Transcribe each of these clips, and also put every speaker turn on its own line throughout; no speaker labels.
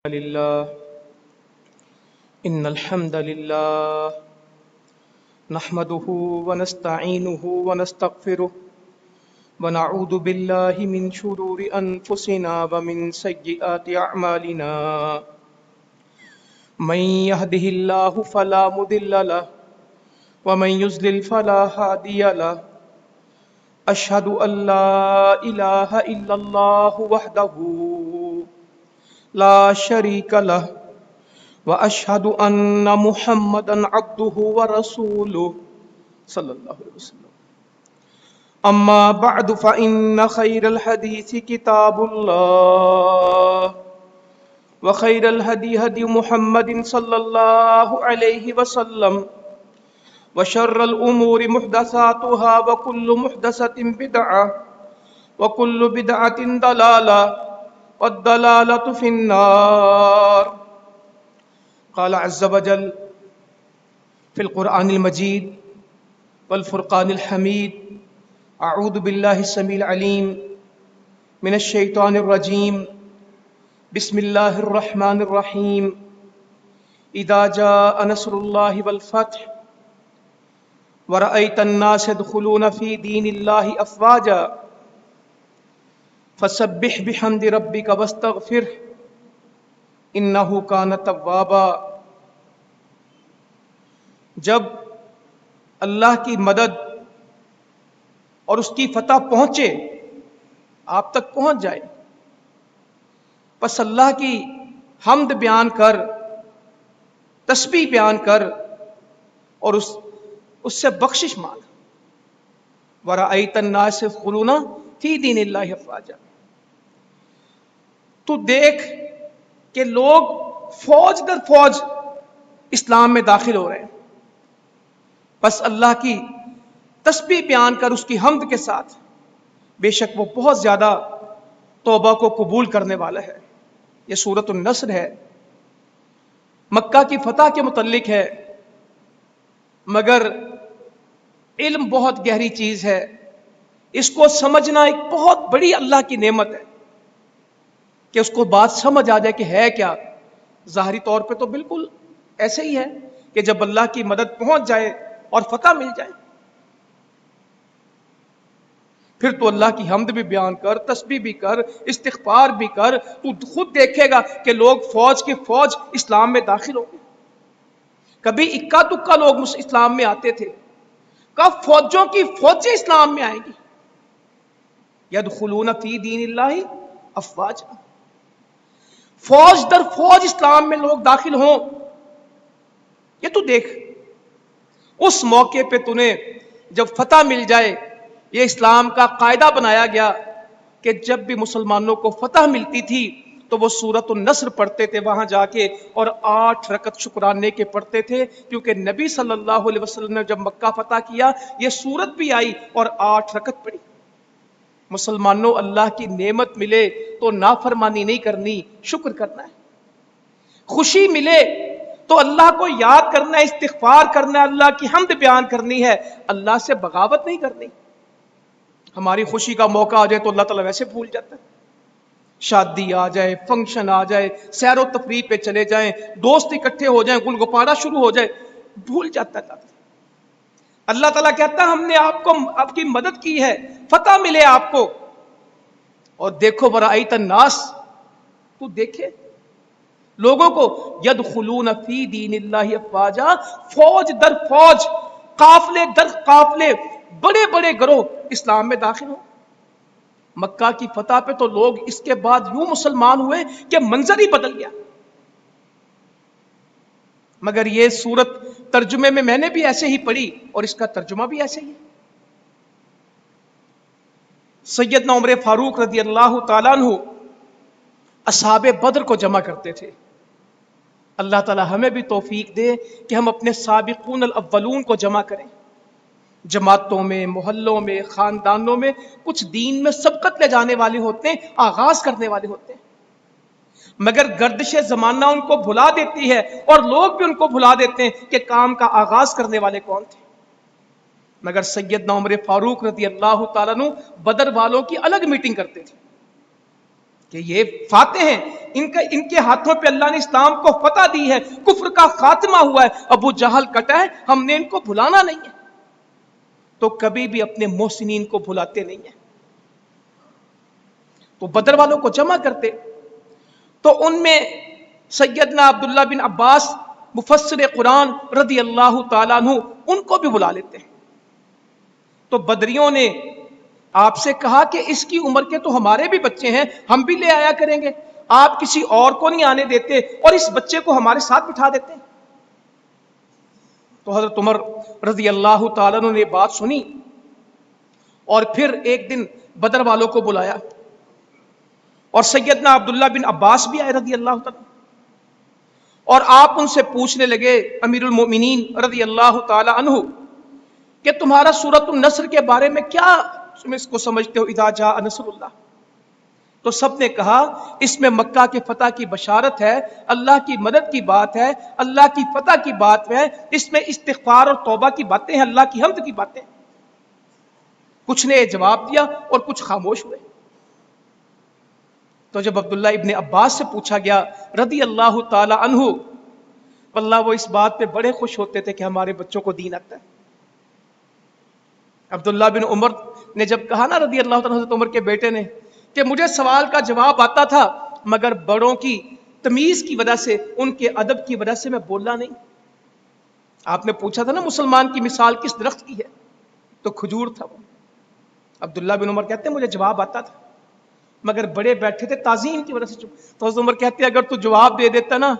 لله إن الحمد لله نحمده ونستعينه ونستغفره ونعوذ بالله من شرور أنفسنا ومن سيئات أعمالنا من يهده الله فلا مضل له ومن يضلل فلا هادي له أشهد أن لا إله إلا الله وحده لا شريك له وأشهد أن محمدا عبده ورسوله صلى الله عليه وسلم أما بعد فإن خير الحديث كتاب الله وخير الهدي هدي محمد صلى الله عليه وسلم وشر الأمور محدثاتها وكل محدثة بدعة وكل بدعة ضلالة والضلالة في النار. قال عز وجل في القرآن المجيد والفرقان الحميد: أعوذ بالله السميع العليم من الشيطان الرجيم. بسم الله الرحمن الرحيم. إذا جاء نصر الله والفتح ورأيت الناس يدخلون في دين الله أفواجا فسبح بحمد ربك واستغفره انه كان توابا. جب اللہ کی مدد اور اس کی فتح پہنچے، آپ تک پہنچ جائے، پس اللہ کی حمد بیان کر، تسبیح بیان کر اور اس سے بخشش مانگ. وَرَأَيْتَ النَّاسَ يَدْخُلُونَ فِي دِينِ اللَّهِ أَفْوَاجًا. تو دیکھ کہ لوگ فوج در فوج اسلام میں داخل ہو رہے ہیں. بس اللہ کی تسبیح بیان کر، اس کی حمد کے ساتھ، بے شک وہ بہت زیادہ توبہ کو قبول کرنے والا ہے. یہ سورۃ النصر ہے، مکہ کی فتح کے متعلق ہے، مگر علم بہت گہری چیز ہے. اس کو سمجھنا ایک بہت بڑی اللہ کی نعمت ہے کہ اس کو بات سمجھ آ جائے کہ ہے کیا. ظاہری طور پہ تو بالکل ایسے ہی ہے کہ جب اللہ کی مدد پہنچ جائے اور فتح مل جائے، پھر تو اللہ کی حمد بھی بیان کر، تسبیح بھی کر، استغفار بھی کر. تو خود دیکھے گا کہ لوگ فوج کی فوج اسلام میں داخل ہو گئے. کبھی اکا دکا لوگ اسلام میں آتے تھے، کب فوجوں کی فوجیں اسلام میں آئیں گی. یدخلون فی دین اللہ افواجا، فوج در فوج اسلام میں لوگ داخل ہوں. یہ تو دیکھ، اس موقع پہ تُنے جب فتح مل جائے، یہ اسلام کا قاعدہ بنایا گیا کہ جب بھی مسلمانوں کو فتح ملتی تھی تو وہ سورۃ النصر پڑھتے تھے وہاں جا کے، اور 8 رکعت شکرانے کے پڑھتے تھے، کیونکہ نبی صلی اللہ علیہ وسلم نے جب مکہ فتح کیا یہ سورت بھی آئی اور 8 رکعت پڑھی. مسلمانوں، اللہ کی نعمت ملے تو نافرمانی نہیں کرنی، شکر کرنا ہے. خوشی ملے تو اللہ کو یاد کرنا ہے، استغفار کرنا ہے، اللہ کی حمد بیان کرنی ہے، اللہ سے بغاوت نہیں کرنی. ہماری خوشی کا موقع آ جائے تو اللہ تعالیٰ ویسے بھول جاتا ہے. شادی آ جائے، فنکشن آ جائے، سیر و تفریح پہ چلے جائیں، دوست اکٹھے ہو جائیں، گل گپاڑا شروع ہو جائے، بھول جاتا ہے. اللہ تعالیٰ کہتا ہے ہم نے آپ کی مدد کی ہے، فتح ملے آپ کو. اور دیکھو وَرَأَيْتَ النَّاسَ، تو دیکھے لوگوں کو یدخلون فی دین اللہ افواجا، فوج در فوج، قافلے در قافلے، بڑے بڑے گروہ اسلام میں داخل ہوں. مکہ کی فتح پہ تو لوگ اس کے بعد یوں مسلمان ہوئے کہ منظر ہی بدل گیا. مگر یہ سورت ترجمے میں نے بھی ایسے ہی پڑھی اور اس کا ترجمہ بھی ایسے ہی ہے. سیدنا عمر فاروق رضی اللہ تعالیٰ عنہ اصحاب بدر کو جمع کرتے تھے. اللہ تعالیٰ ہمیں بھی توفیق دے کہ ہم اپنے سابقون الاولون کو جمع کریں. جماعتوں میں، محلوں میں، خاندانوں میں کچھ دین میں سبقت لے جانے والے ہوتے ہیں، آغاز کرنے والے ہوتے ہیں، مگر گردش زمانہ ان کو بھلا دیتی ہے اور لوگ بھی ان کو بھلا دیتے ہیں کہ کام کا آغاز کرنے والے کون تھے. مگر سیدنا عمر فاروق رضی اللہ تعالیٰ عنہ بدر والوں کی الگ میٹنگ کرتے تھے. کہ یہ فاتح ہیں, ان کے ہاتھوں پہ اللہ نے اسلام کو فتح دی ہے, کفر کا خاتمہ ہوا ہے, ابو جہل کٹا ہے, ہم نے ان کو بھلانا نہیں ہے. تو کبھی بھی اپنے محسنین کو بھلاتے نہیں ہیں. تو بدر والوں کو جمع کرتے, تو ان میں سیدنا عبداللہ بن عباس مفسر قرآن رضی اللہ تعالیٰ عنہ, ان کو بھی بلا لیتے ہیں. تو بدریوں نے آپ سے کہا کہ اس کی عمر کے تو ہمارے بھی بچے ہیں, ہم بھی لے آیا کریں گے, آپ کسی اور کو نہیں آنے دیتے اور اس بچے کو ہمارے ساتھ بٹھا دیتے ہیں. تو حضرت عمر رضی اللہ تعالیٰ عنہ نے بات سنی اور پھر ایک دن بدر والوں کو بلایا, اور سیدنا عبداللہ بن عباس بھی آئے رضی اللہ تعالیٰ, اور آپ ان سے پوچھنے لگے امیر المؤمنین رضی اللہ تعالیٰ عنہ کہ تمہارا سورۃ النصر کے بارے میں کیا تم اس کو سمجھتے ہو, اذا جاء نصر اللہ. تو سب نے کہا اس میں مکہ کے فتح کی بشارت ہے, اللہ کی مدد کی بات ہے, اللہ کی فتح کی بات ہے, اس میں استغفار اور توبہ کی باتیں ہیں, اللہ کی حمد کی باتیں. کچھ نے جواب دیا اور کچھ خاموش ہوئے. تو جب عبداللہ ابن عباس سے پوچھا گیا رضی اللہ تعالی عنہ, واللہ وہ اس بات پہ بڑے خوش ہوتے تھے کہ ہمارے بچوں کو دین آتا ہے. عبداللہ بن عمر نے جب کہا نا رضی اللہ تعالیٰ حضرت عمر کے بیٹے نے کہ مجھے سوال کا جواب آتا تھا مگر بڑوں کی تمیز کی وجہ سے, ان کے ادب کی وجہ سے میں بولا نہیں. آپ نے پوچھا تھا نا مسلمان کی مثال کس درخت کی ہے, تو کھجور تھا وہ. عبداللہ بن عمر کہتے ہیں مجھے جواب آتا تھا مگر بڑے بیٹھے تھے تعظیم کی وجہ سے چپ. تو حضرت عمر کہتے ہیں اگر تو جواب دے دیتا نا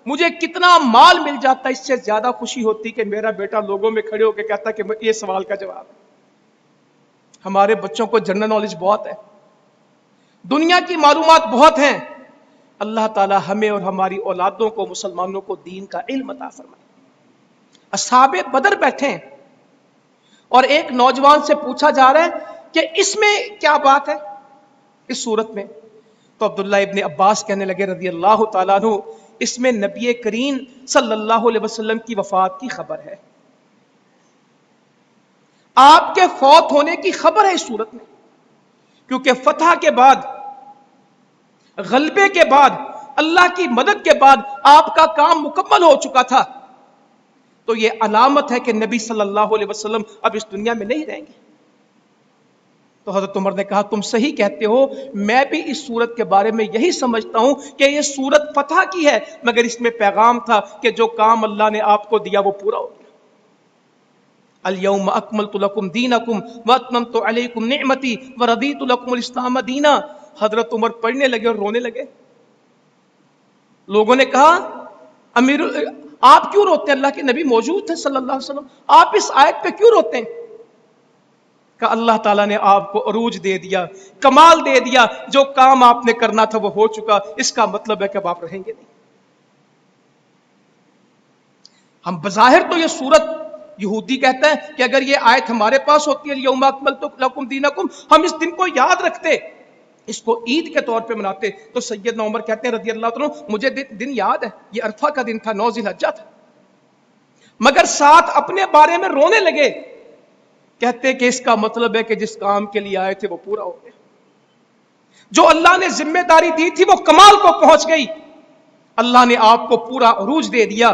مجھے کتنا مال مل جاتا, اس سے زیادہ خوشی ہوتی کہ میرا بیٹا لوگوں میں کھڑے ہو کے کہتا کہ یہ سوال کا جواب ہے. ہمارے بچوں کو جنرل نالج بہت ہے, دنیا کی معلومات بہت ہیں. اللہ تعالی ہمیں اور ہماری اولادوں کو, مسلمانوں کو دین کا علم عطا فرمائے. اصحاب بدر بیٹھے ہیں اور ایک نوجوان سے پوچھا جا رہا ہے کہ اس میں کیا بات ہے اس صورت میں. تو عبداللہ ابن عباس کہنے لگے رضی اللہ تعالیٰ عنہ, اس میں نبی کریم صلی اللہ علیہ وسلم کی وفات کی خبر ہے, آپ کے فوت ہونے کی خبر ہے اس صورت میں. کیونکہ فتح کے بعد, غلبے کے بعد, اللہ کی مدد کے بعد آپ کا کام مکمل ہو چکا تھا. تو یہ علامت ہے کہ نبی صلی اللہ علیہ وسلم اب اس دنیا میں نہیں رہیں گے. تو حضرت عمر نے کہا تم صحیح کہتے ہو, میں بھی اس صورت کے بارے میں یہی سمجھتا ہوں کہ یہ صورت فتح کی ہے, مگر اس میں پیغام تھا کہ جو کام اللہ نے آپ کو دیا وہ پورا ہو گیا. الیوم اکملت لکم دینکم واتممت علیکم نعمتی ورضیت لکم الاسلام دینا. حضرت عمر پڑھنے لگے اور رونے لگے. لوگوں نے کہا امیر آپ کیوں روتے ہیں, اللہ کے نبی موجود تھے صلی اللہ علیہ وسلم, آپ اس آیت پہ کیوں روتے ہیں؟ کہ اللہ تعالیٰ نے آپ کو عروج دے دیا, کمال دے دیا, جو کام آپ نے کرنا تھا وہ ہو چکا, اس کا مطلب ہے کہ اب آپ رہیں گے نہیں. ہم بظاہر تو یہ صورت, یہودی کہتا ہے کہ اگر یہ آیت ہمارے پاس ہوتی ہے یوم اکملت لکم دینکم, ہم اس دن کو یاد رکھتے, اس کو عید کے طور پہ مناتے. تو سیدنا عمر کہتے ہیں رضی اللہ عنہ مجھے دن یاد ہے, یہ عرفہ کا دن تھا, 9 ذی الحجہ تھا, مگر ساتھ اپنے بارے میں رونے لگے. کہتے کہ اس کا مطلب ہے کہ جس کام کے لیے آئے تھے وہ پورا ہو گیا, جو اللہ نے ذمہ داری دی تھی وہ کمال کو پہنچ گئی, اللہ نے آپ کو پورا عروج دے دیا.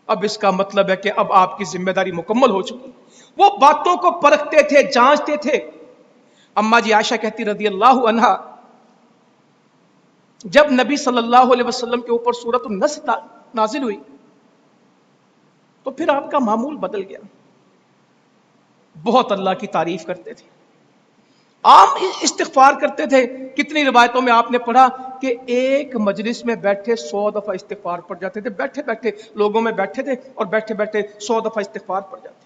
اب اس کا مطلب ہے کہ اب آپ کی ذمہ داری مکمل ہو چکی. وہ باتوں کو پرکھتے تھے, جانچتے تھے. اما جی عائشہ کہتی رضی اللہ عنہا, جب نبی صلی اللہ علیہ وسلم کے اوپر سورۃ النصر نازل ہوئی تو پھر آپ کا معمول بدل گیا. بہت اللہ کی تعریف کرتے تھے, عام استغفار کرتے تھے. کتنی روایتوں میں آپ نے پڑھا کہ ایک مجلس میں بیٹھے 100 دفعہ استغفار پڑھ جاتے تھے. بیٹھے بیٹھے لوگوں میں بیٹھے تھے اور بیٹھے بیٹھے 100 دفعہ استغفار پڑھ جاتے.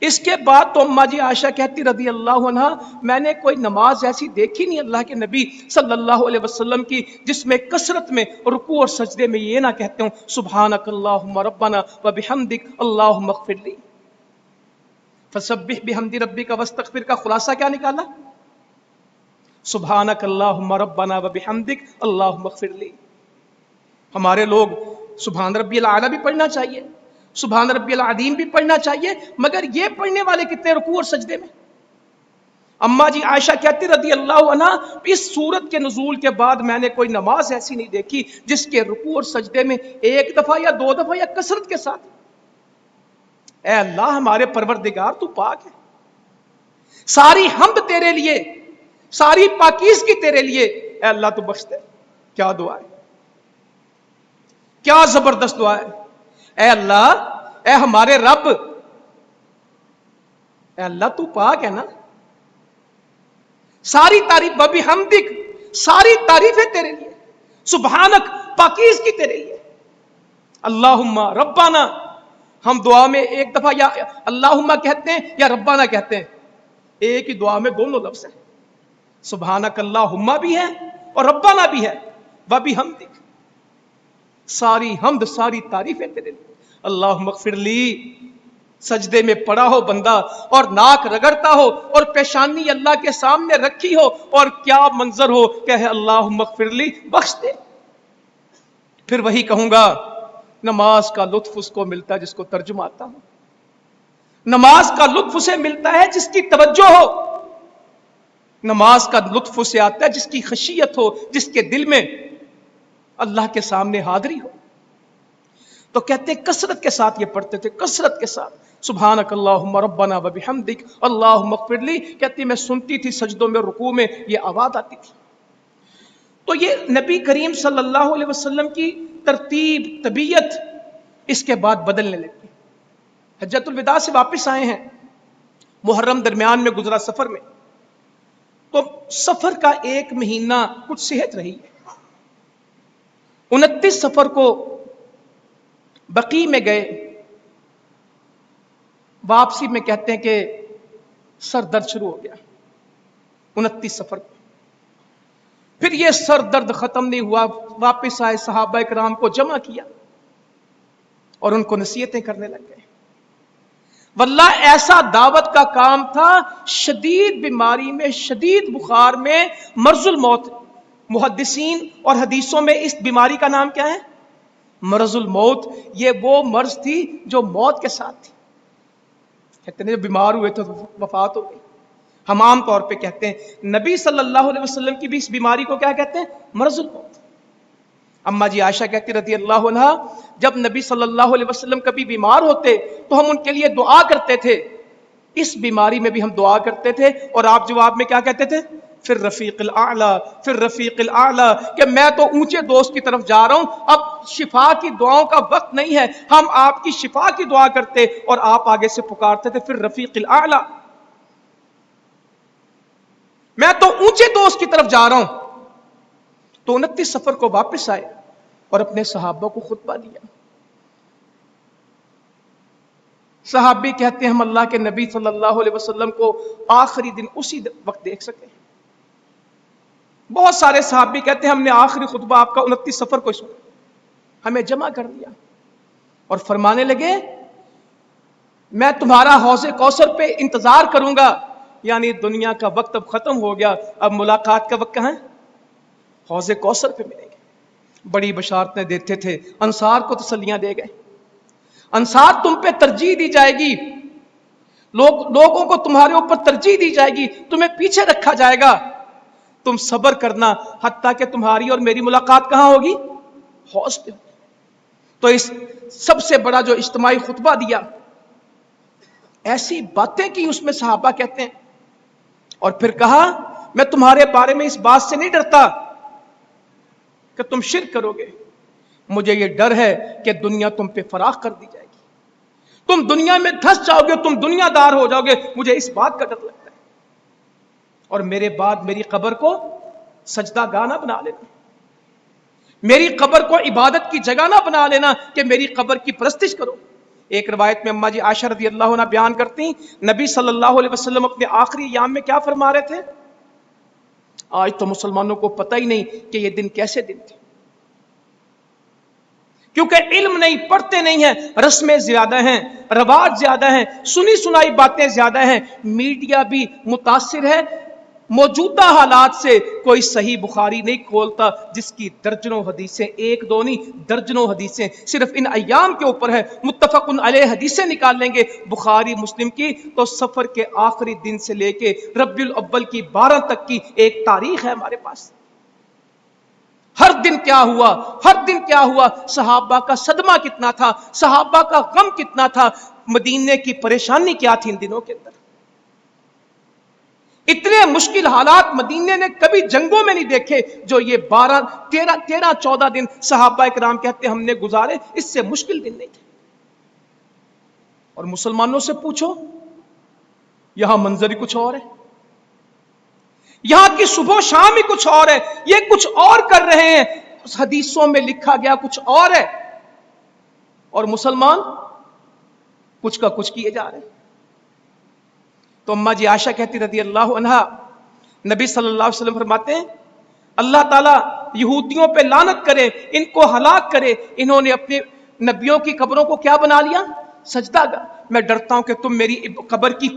اس کے بعد تو اما جی عائشہ کہتی رضی اللہ عنہا, میں نے کوئی نماز ایسی دیکھی نہیں اللہ کے نبی صلی اللہ علیہ وسلم کی جس میں کثرت میں رکوع اور سجدے میں یہ نہ کہتے ہوں سبحانک اللہم ربنا وبحمدک اللہم اغفر لی. فسبح بحمد ربک واستغفر کا خلاصہ کیا نکالا؟ سبحانک اللہم ربنا وبحمدک اللہم اغفر لی. ہمارے لوگ سبحان ربی الاعلی بھی پڑھنا چاہیے, سبحان ربی العظیم بھی پڑھنا چاہیے, مگر یہ پڑھنے والے کتنے رکوع اور سجدے میں؟ اما جی عائشہ کہتی رضی اللہ عنہ، اس سورت کے نزول کے بعد میں نے کوئی نماز ایسی نہیں دیکھی جس کے رکوع اور سجدے میں ایک دفعہ یا دو دفعہ یا کثرت کے ساتھ اے اللہ ہمارے پروردگار تو پاک ہے، ساری حمد تیرے لیے، ساری پاکیزگی تیرے لیے، اے اللہ تو بخش دے۔ کیا دعا ہے، کیا زبردست دعا ہے۔ اے اللہ، اے ہمارے رب، اے اللہ تو پاک ہے نا، ساری تعریف ببی حمدک، ساری تعریفیں تیرے لیے، سبحانک، پاکیزگی تیرے لیے۔ اللہم ربنا، ہم دعا میں ایک دفعہ یا اللہم کہتے ہیں یا ربنا کہتے ہیں، ایک ہی دعا میں دونوں لفظ ہیں، سبحانک اللہم بھی ہے اور ربنا بھی ہے، ببی حمدک، ساری حمد ساری تعریفیں تیرے لیے۔ اللہم اغفر لی، سجدے میں پڑا ہو بندہ اور ناک رگڑتا ہو اور پیشانی اللہ کے سامنے رکھی ہو، اور کیا منظر ہو کہ اللہم اغفر لی، بخش دے۔ پھر وہی کہوں گا، نماز کا لطف اس کو ملتا ہے جس کو ترجمہ آتا ہو، نماز کا لطف اسے ملتا ہے جس کی توجہ ہو، نماز کا لطف اسے آتا ہے جس کی خشیت ہو، جس کے دل میں اللہ کے سامنے حاضری ہو۔ تو کہتے ہیں کثرت کے ساتھ یہ پڑھتے تھے، کثرت کے ساتھ، سبحانک اللہم ربنا و بحمدک اللہم اغفر لی۔ کہتی میں سنتی تھی سجدوں میں، رکوع میں یہ آواز آتی تھی۔ تو یہ نبی کریم صلی اللہ علیہ وسلم کی ترتیب، طبیعت اس کے بعد بدلنے لگی۔ حجۃ الوداع سے واپس آئے ہیں، محرم درمیان میں گزرا سفر میں، تو سفر کا ایک مہینہ کچھ صحت رہی ہے۔ 29 سفر کو بقیع میں گئے، واپسی میں کہتے ہیں کہ سر درد شروع ہو گیا 29 سفر کو۔ پھر یہ سر درد ختم نہیں ہوا، واپس آئے، صحابہ کرام کو جمع کیا اور ان کو نصیحتیں کرنے لگ گئے۔ واللہ ایسا دعوت کا کام تھا، شدید بیماری میں، شدید بخار میں، مرض الموت۔ محدثین اور حدیثوں میں اس بیماری کا نام کیا ہے؟ مرض الموت۔ یہ وہ مرض تھی جو موت کے ساتھ تھی۔ کہتے ہیں جب بیمار ہوئے تو وفات ہو گئی۔ ہم عام طور پہ کہتے ہیں نبی صلی اللہ علیہ وسلم کی بھی اس بیماری کو کیا کہتے ہیں؟ مرض الموت۔ اما جی عائشہ کہتی رضی اللہ عنہ، جب نبی صلی اللہ علیہ وسلم کبھی بیمار ہوتے تو ہم ان کے لیے دعا کرتے تھے، اس بیماری میں بھی ہم دعا کرتے تھے، اور آپ جواب میں کیا کہتے تھے؟ پھر رفیق الاعلی، پھر رفیق الاعلی، کہ میں تو اونچے دوست کی طرف جا رہا ہوں، اب شفا کی دعاؤں کا وقت نہیں ہے، ہم آپ کی شفا کی دعا کرتے اور آپ آگے سے پکارتے تھے پھر رفیق الاعلی، میں تو اونچے دوست کی طرف جا رہا ہوں۔ تو 29 سفر کو واپس آئے اور اپنے صحابہ کو خطبہ دیا۔ صحابی کہتے ہیں ہم اللہ کے نبی صلی اللہ علیہ وسلم کو آخری دن اسی وقت دیکھ سکے۔ بہت سارے صحابی کہتے ہیں ہم نے آخری خطبہ آپ کا 29 سفر کو سنا، ہمیں جمع کر دیا اور فرمانے لگے میں تمہارا حوض کوثر پہ انتظار کروں گا، یعنی دنیا کا وقت اب ختم ہو گیا، اب ملاقات کا وقت کہاں ہے؟ حوض کوثر پہ ملیں گے۔ بڑی بشارتیں دیتے تھے، انصار کو تسلیاں دے گئے، انصار تم پہ ترجیح دی جائے گی، لوگوں کو تمہارے اوپر ترجیح دی جائے گی، تمہیں پیچھے رکھا جائے گا، تم صبر کرنا، حتیٰ کہ تمہاری اور میری ملاقات کہاں ہوگی؟ حوض پہ۔ تو اس سب سے بڑا جو اجتماعی خطبہ دیا، ایسی باتیں کی اس میں صحابہ کہتے ہیں، اور پھر کہا میں تمہارے بارے میں اس بات سے نہیں ڈرتا کہ تم شرک کرو گے، مجھے یہ ڈر ہے کہ دنیا تم پہ فراخ کر دی جائے گی، تم دنیا میں دھس جاؤ گے، تم دنیا دار ہو جاؤ گے، مجھے اس بات کا ڈر لگتا ہے، اور میرے بعد میری قبر کو سجدہ گاہ نہ بنا لینا، میری قبر کو عبادت کی جگہ نہ بنا لینا کہ میری قبر کی پرستش کرو۔ ایک روایت میں اما جی عائشہ رضی اللہ عنہ بیان کرتی، نبی صلی اللہ علیہ وسلم اپنے آخری ایام میں کیا فرما رہے تھے؟ آج تو مسلمانوں کو پتہ ہی نہیں کہ یہ دن کیسے دن تھے، کیونکہ علم نہیں، پڑھتے نہیں ہیں، رسمیں زیادہ ہیں، رواج زیادہ ہیں، سنی سنائی باتیں زیادہ ہیں، میڈیا بھی متاثر ہے موجودہ حالات سے کوئی صحیح بخاری نہیں کھولتا جس کی درجنوں حدیثیں، ایک دو نہیں درجنوں حدیثیں صرف ان ایام کے اوپر ہے۔ متفق علیہ حدیثیں نکال لیں گے بخاری مسلم کی تو سفر کے آخری دن سے لے کے ربیع الاول کی 12 تک کی ایک تاریخ ہے ہمارے پاس۔ ہر دن کیا ہوا، ہر دن کیا ہوا، صحابہ کا صدمہ کتنا تھا، صحابہ کا غم کتنا تھا، مدینے کی پریشانی کیا تھی ان دنوں کے اندر۔ اتنے مشکل حالات مدینے نے کبھی جنگوں میں نہیں دیکھے جو یہ 13-14 دن صحابہ اکرام کہتے ہم نے گزارے، اس سے مشکل دن نہیں تھے۔ اور مسلمانوں سے پوچھو، یہاں منظر ہی کچھ اور ہے، یہاں کی صبح و شام ہی کچھ اور ہے، یہ کچھ اور کر رہے ہیں، حدیثوں میں لکھا گیا کچھ اور ہے، اور مسلمان کچھ کا کچھ کیے جا رہے ہیں۔ تو اماں جی عائشہ کہتی رضی اللہ عنہا، نبی صلی اللہ علیہ وسلم فرماتے ہیں اللہ تعالیٰ یہودیوں پہ لعنت کرے، ان کو ہلاک کرے، انہوں نے اپنے نبیوں کی قبروں کو کیا بنا لیا؟ سجدہ گاہ۔ میں ڈرتا ہوں کہ تم میری قبر کی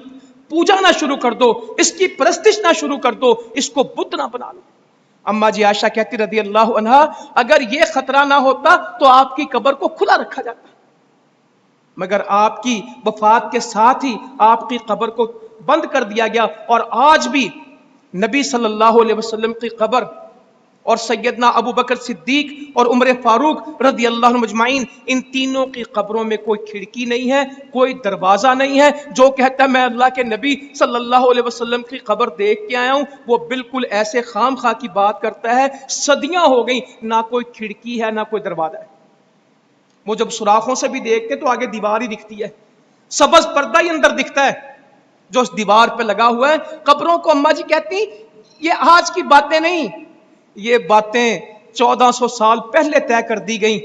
پوجا نہ شروع کر دو، اس کی پرستش نہ شروع کر دو، اس کو بت نہ بنا لو۔ اماں جی عائشہ کہتی رضی اللہ عنہا اگر یہ خطرہ نہ ہوتا تو آپ کی قبر کو کھلا رکھا جاتا، مگر آپ کی وفات کے ساتھ ہی آپ کی قبر کو بند کر دیا گیا، اور آج بھی نبی صلی اللہ علیہ وسلم کی قبر اور سیدنا ابو بکر صدیق اور عمر فاروق رضی اللہ عنہم اجمعین، ان تینوں کی قبروں میں کوئی کھڑکی نہیں ہے، کوئی دروازہ نہیں ہے۔ جو کہتا ہے میں اللہ کے نبی صلی اللہ علیہ وسلم کی قبر دیکھ کے آیا ہوں، وہ بالکل ایسے خام خواہ کی بات کرتا ہے۔ صدیاں ہو گئی، نہ کوئی کھڑکی ہے نہ کوئی دروازہ ہے۔ وہ جب سوراخوں سے بھی دیکھتے تو آگے دیوار ہی دکھتی ہے، سبز پردہ ہی اندر دکھتا ہے جو اس دیوار پہ لگا ہوا ہے۔ قبروں کو اماں جی کہتی یہ آج کی باتیں نہیں، یہ باتیں 1400 سال پہلے طے کر دی گئیں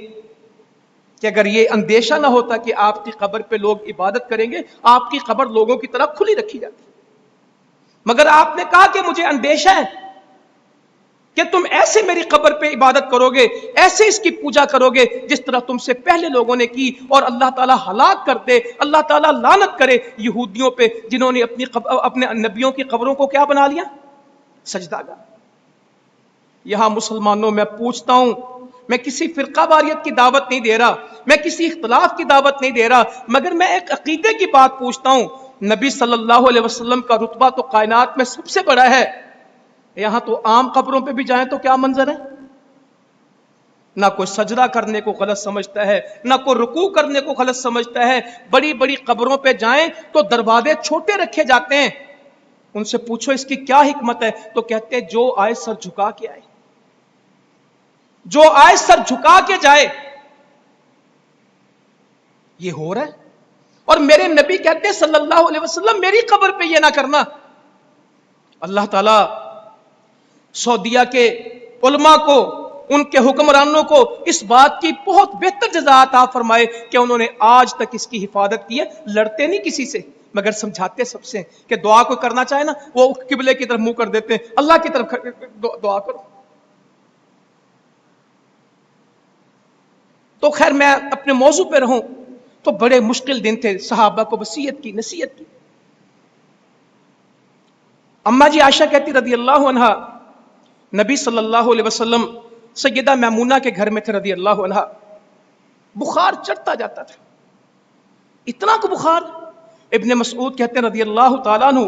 کہ اگر یہ اندیشہ نہ ہوتا کہ آپ کی قبر پہ لوگ عبادت کریں گے، آپ کی قبر لوگوں کی طرح کھلی رکھی جاتی، مگر آپ نے کہا کہ مجھے اندیشہ ہے کہ تم ایسے میری قبر پہ عبادت کرو گے، ایسے اس کی پوجا کرو گے جس طرح تم سے پہلے لوگوں نے کی، اور اللہ تعالیٰ ہلاک کر دے، اللہ تعالیٰ لعنت کرے یہودیوں پہ جنہوں نے اپنے نبیوں کی قبروں کو کیا بنا لیا؟ سجدہ گاہ۔ یہاں مسلمانوں میں پوچھتا ہوں، میں کسی فرقہ واریت کی دعوت نہیں دے رہا، میں کسی اختلاف کی دعوت نہیں دے رہا، مگر میں ایک عقیدے کی بات پوچھتا ہوں۔ نبی صلی اللہ علیہ وسلم کا رتبہ تو کائنات میں سب سے بڑا ہے، یہاں تو عام قبروں پہ بھی جائیں تو کیا منظر ہے؟ نہ کوئی سجدہ کرنے کو غلط سمجھتا ہے، نہ کوئی رکوع کرنے کو غلط سمجھتا ہے۔ بڑی بڑی قبروں پہ جائیں تو دروازے چھوٹے رکھے جاتے ہیں، ان سے پوچھو اس کی کیا حکمت ہے، تو کہتے ہیں جو آئے سر جھکا کے آئے، جو آئے سر جھکا کے جائے۔ یہ ہو رہا ہے، اور میرے نبی کہتے ہیں صلی اللہ علیہ وسلم میری قبر پہ یہ نہ کرنا۔ اللہ تعالیٰ سعودیہ کے علماء کو، ان کے حکمرانوں کو اس بات کی بہت بہتر جزا عطا فرمائے کہ انہوں نے آج تک اس کی حفاظت کی ہے۔ لڑتے نہیں کسی سے، مگر سمجھاتے سب سے کہ دعا کو کرنا چاہے نا، وہ قبلے کی طرف منہ کر دیتے ہیں، اللہ کی طرف دعا کرو۔ تو خیر میں اپنے موضوع پہ رہوں تو بڑے مشکل دن تھے، صحابہ کو وصیت کی، نصیحت کی۔ اماں جی عائشہ کہتی رضی اللہ عنہا نبی صلی اللہ علیہ وسلم سیدہ میمونہ کے گھر میں تھے رضی اللہ عنہا، بخار چڑھتا جاتا تھا، اتنا کو بخار۔ ابن مسعود کہتے ہیں رضی اللہ تعالیٰ عنہ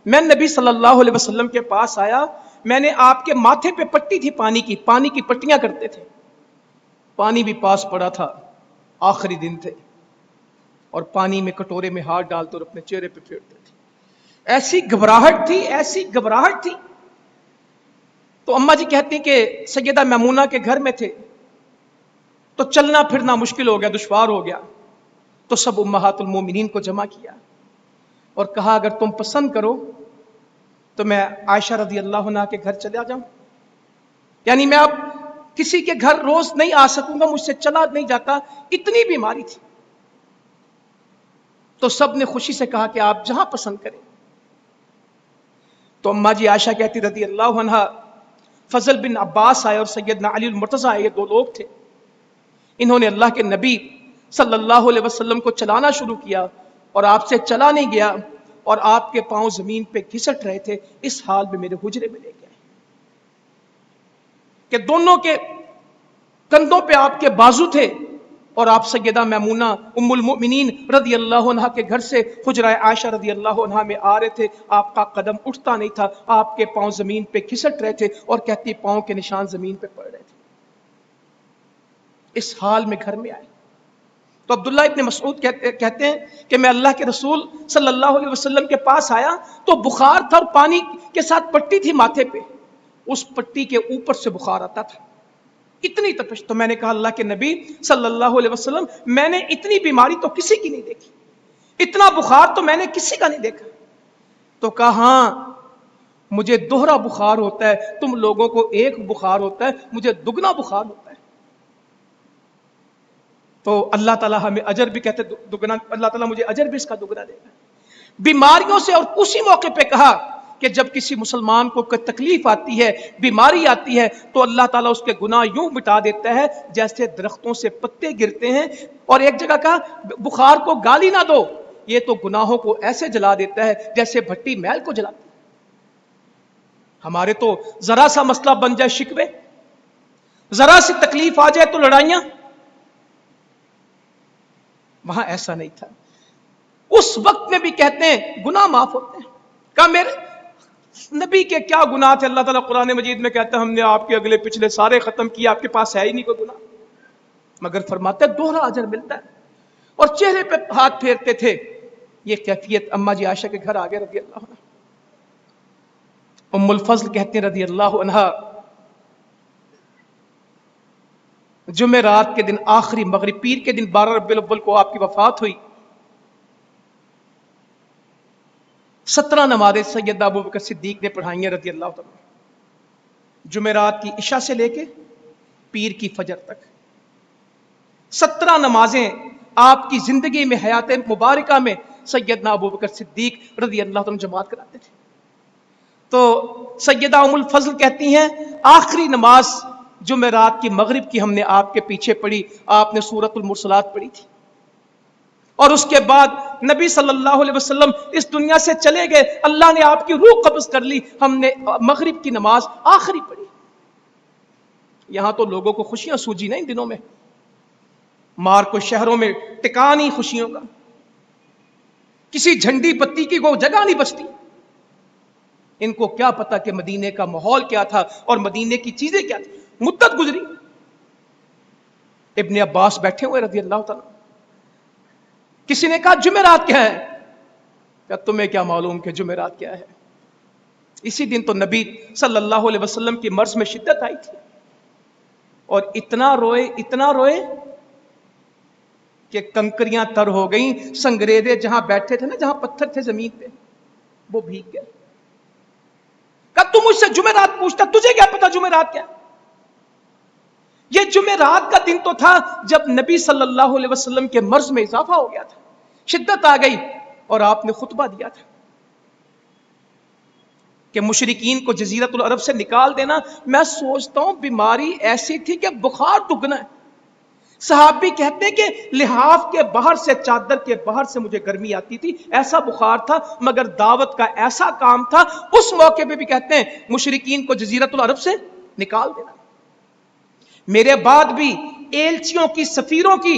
میں نبی صلی اللہ علیہ وسلم کے پاس آیا، میں نے آپ کے ماتھے پہ پٹی تھی پانی کی پٹیاں کرتے تھے، پانی بھی پاس پڑا تھا، آخری دن تھے، اور پانی میں کٹورے میں ہاتھ ڈالتے اور اپنے چہرے پہ پھیرتے تھے۔ ایسی گھبراہٹ تھی، ایسی گھبراہٹ تھی۔ تو اماں جی کہتی کہ سیدہ میمونہ کے گھر میں تھے تو چلنا پھرنا مشکل ہو گیا، دشوار ہو گیا، تو سب امہات المومنین کو جمع کیا اور کہا اگر تم پسند کرو تو میں عائشہ رضی اللہ عنہا کے گھر چلا جاؤں، یعنی میں اب کسی کے گھر روز نہیں آ سکوں گا، مجھ سے چلا نہیں جاتا، اتنی بیماری تھی۔ تو سب نے خوشی سے کہا کہ آپ جہاں پسند کریں۔ تو اماں جی عائشہ کہتی رضی اللہ عنہا فضل بن عباس آئے اور سیدنا علی المرتضیٰ آئے، یہ دو لوگ تھے، انہوں نے اللہ کے نبی صلی اللہ علیہ وسلم کو چلانا شروع کیا اور آپ سے چلا نہیں گیا، اور آپ کے پاؤں زمین پہ گھسٹ رہے تھے، اس حال میں میرے حجرے میں لے گئے کہ دونوں کے کندھوں پہ آپ کے بازو تھے، اور آپ سیدہ میمونہ ام المؤمنین رضی اللہ عنہا کے گھر سے حجرہ عائشہ رضی اللہ عنہا میں آ رہے تھے، آپ کا قدم اٹھتا نہیں تھا، آپ کے پاؤں زمین پہ گھسٹ رہے تھے اور کہتی پاؤں کے نشان زمین پہ پڑ رہے تھے، اس حال میں گھر میں آئے۔ تو عبداللہ ابن مسعود کہتے ہیں کہ میں اللہ کے رسول صلی اللہ علیہ وسلم کے پاس آیا تو بخار تھا اور پانی کے ساتھ پٹی تھی ماتھے پہ، اس پٹی کے اوپر سے بخار آتا تھا، اتنی تپش۔ تو میں نے کہا اللہ کے نبی صلی اللہ علیہ وسلم میں نے اتنی بیماری تو کسی کی نہیں دیکھی، اتنا بخار تو میں نے کسی کا نہیں دیکھا۔ تو کہا ہاں مجھے دوہرا بخار ہوتا ہے، تم لوگوں کو ایک بخار ہوتا ہے، مجھے دگنا بخار ہوتا ہے۔ تو اللہ تعالیٰ ہمیں اجر بھی کہتے دگنا، اللہ تعالیٰ مجھے اجر بھی اس کا دگنا دے گا۔ بیماریوں سے، اور اسی موقع پہ کہا کہ جب کسی مسلمان کو کوئی تکلیف آتی ہے، بیماری آتی ہے، تو اللہ تعالیٰ اس کے گناہ یوں مٹا دیتا ہے جیسے درختوں سے پتے گرتے ہیں۔ اور ایک جگہ کہا بخار کو گالی نہ دو، یہ تو گناہوں کو ایسے جلا دیتا ہے جیسے بھٹی میل کو جلاتی ہے۔ ہمارے تو ذرا سا مسئلہ بن جائے شکوے، ذرا سی تکلیف آ جائے تو لڑائیاں، وہاں ایسا نہیں تھا۔ اس وقت میں بھی کہتے ہیں گناہ معاف ہوتے ہیں۔ کہا میرے نبی کے کیا گناہ تھے؟ اللہ تعالیٰ قرآن مجید میں کہتا ہے ہم نے آپ کے اگلے پچھلے سارے ختم کیے، آپ کے پاس ہے ہی نہیں کوئی گناہ، مگر فرماتے ہیں دوہرا اجر ملتا ہے۔ اور چہرے پہ ہاتھ پھیرتے تھے۔ یہ کیفیت اما جی عائشہ کے گھر آگے رضی اللہ عنہ، ام الفضل کہتے ہیں رضی اللہ عنہ، جمعرات کے دن آخری مغرب، پیر کے دن 12 ربیع الاول کو آپ کی وفات ہوئی، 17 نمازیں سیدنا ابو بکر صدیق نے پڑھائی ہیں رضی اللہ عنہ، جمعرات کی عشاء سے لے کے پیر کی فجر تک 17 نمازیں آپ کی زندگی میں، حیات مبارکہ میں سیدنا ابو بکر صدیق رضی اللہ عنہ جماعت کراتے تھے۔ تو سیدہ ام الفضل کہتی ہیں آخری نماز جمعرات کی مغرب کی ہم نے آپ کے پیچھے پڑھی، آپ نے سورۃ المرسلات پڑھی تھی، اور اس کے بعد نبی صلی اللہ علیہ وسلم اس دنیا سے چلے گئے، اللہ نے آپ کی روح قبض کر لی، ہم نے مغرب کی نماز آخری پڑھی۔ یہاں تو لوگوں کو خوشیاں سوجی نہیں دنوں میں، مار کو شہروں میں ٹکا نہیں خوشیوں کا، کسی جھنڈی پتی کی کوئی جگہ نہیں بچتی۔ ان کو کیا پتا کہ مدینے کا ماحول کیا تھا اور مدینے کی چیزیں کیا تھی۔ مدت گزری، ابن عباس بیٹھے ہوئے رضی اللہ تعالیٰ، کسی نے کہا جمعرات کیا ہے؟ کہ تمہیں کیا معلوم کہ جمعرات کیا ہے؟ اسی دن تو نبی صلی اللہ علیہ وسلم کی مرض میں شدت آئی تھی، اور اتنا روئے کہ کنکریاں تر ہو گئیں، سنگریزے جہاں بیٹھے تھے نا، جہاں پتھر تھے زمین پہ، وہ بھیگ گئے۔ کہ تم مجھ سے جمعرات پوچھتا، تجھے کیا پتا جمعرات کیا؟ یہ جمعرات کا دن تو تھا جب نبی صلی اللہ علیہ وسلم کے مرض میں اضافہ ہو گیا تھا، شدت آ گئی، اور آپ نے خطبہ دیا تھا کہ مشرکین کو جزیرۃ العرب سے نکال دینا۔ میں سوچتا ہوں بیماری ایسی تھی کہ بخار دگنا ہے۔ صحابی کہتے ہیں کہ لحاف کے باہر سے، چادر کے باہر سے مجھے گرمی آتی تھی، ایسا بخار تھا، مگر دعوت کا ایسا کام تھا، اس موقع پہ بھی کہتے ہیں مشرکین کو جزیرۃ العرب سے نکال دینا۔ میرے بعد بھی ایلچیوں کی، سفیروں کی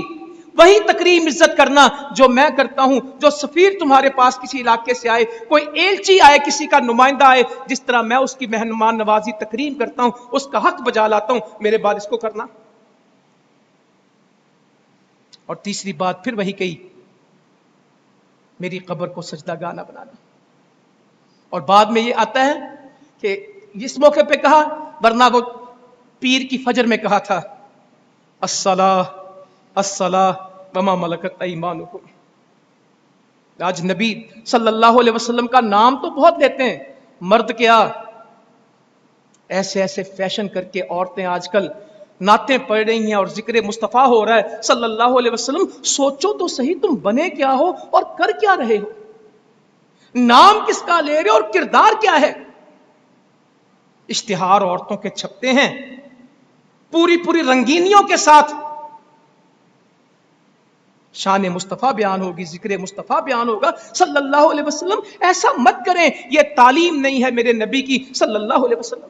وہی تکریم عزت کرنا جو میں کرتا ہوں۔ جو سفیر تمہارے پاس کسی علاقے سے آئے، کوئی ایلچی آئے، کسی کا نمائندہ آئے، جس طرح میں اس کی مہمان نوازی تکریم کرتا ہوں، اس کا حق بجا لاتا ہوں، میرے بعد اس کو کرنا۔ اور تیسری بات پھر وہی کہی، میری قبر کو سجدہ گاہ نہ بنانا۔ اور بعد میں یہ آتا ہے کہ اس موقع پہ کہا، ورنہ وہ پیر کی فجر میں کہا تھا الصلاۃ الصلاۃ وما ملکت ایمانکم۔ آج نبی صلی اللہ علیہ وسلم کا نام تو بہت لیتے ہیں، مرد کیا ایسے ایسے فیشن کر کے عورتیں آج کل نعتیں پڑھ رہی ہیں اور ذکر مصطفیٰ ہو رہا ہے صلی اللہ علیہ وسلم۔ سوچو تو صحیح تم بنے کیا ہو اور کر کیا رہے ہو، نام کس کا لے رہے ہو اور کردار کیا ہے۔ اشتہار عورتوں کے چھپتے ہیں پوری رنگینیوں کے ساتھ، شان مصطفیٰ بیان ہوگی, ذکر مصطفیٰ بیان ہوگا صلی اللہ علیہ وسلم. ایسا مت کریں, یہ تعلیم نہیں ہے میرے نبی کی صلی اللہ علیہ وسلم.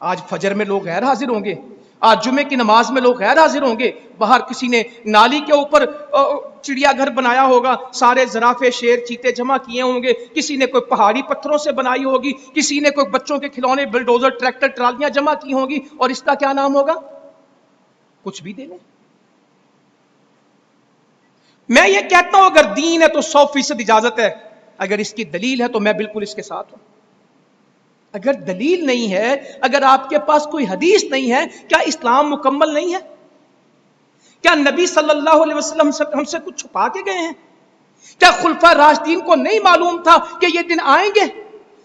آج فجر میں لوگ غیر حاضر ہوں گے, آج جمعے کی نماز میں لوگ غیر حاضر ہوں گے. باہر کسی نے نالی کے اوپر چڑیا گھر بنایا ہوگا, سارے زرافے شیر چیتے جمع کیے ہوں گے. کسی نے کوئی پہاڑی پتھروں سے بنائی ہوگی, کسی نے کوئی بچوں کے کھلونے بلڈوزر ٹریکٹر ٹرالیاں جمع کی ہوں گی, اور اس کا کیا نام ہوگا؟ کچھ بھی دے لیں. میں یہ کہتا ہوں اگر دین ہے تو 100% اجازت ہے, اگر اس کی دلیل ہے تو میں بالکل اس کے ساتھ ہوں. اگر دلیل نہیں ہے, اگر آپ کے پاس کوئی حدیث نہیں ہے, کیا اسلام مکمل نہیں ہے؟ کیا نبی صلی اللہ علیہ وسلم ہم سے کچھ چھپا کے گئے ہیں؟ کیا خلفاء راشدین کو نہیں معلوم تھا کہ یہ دن آئیں گے؟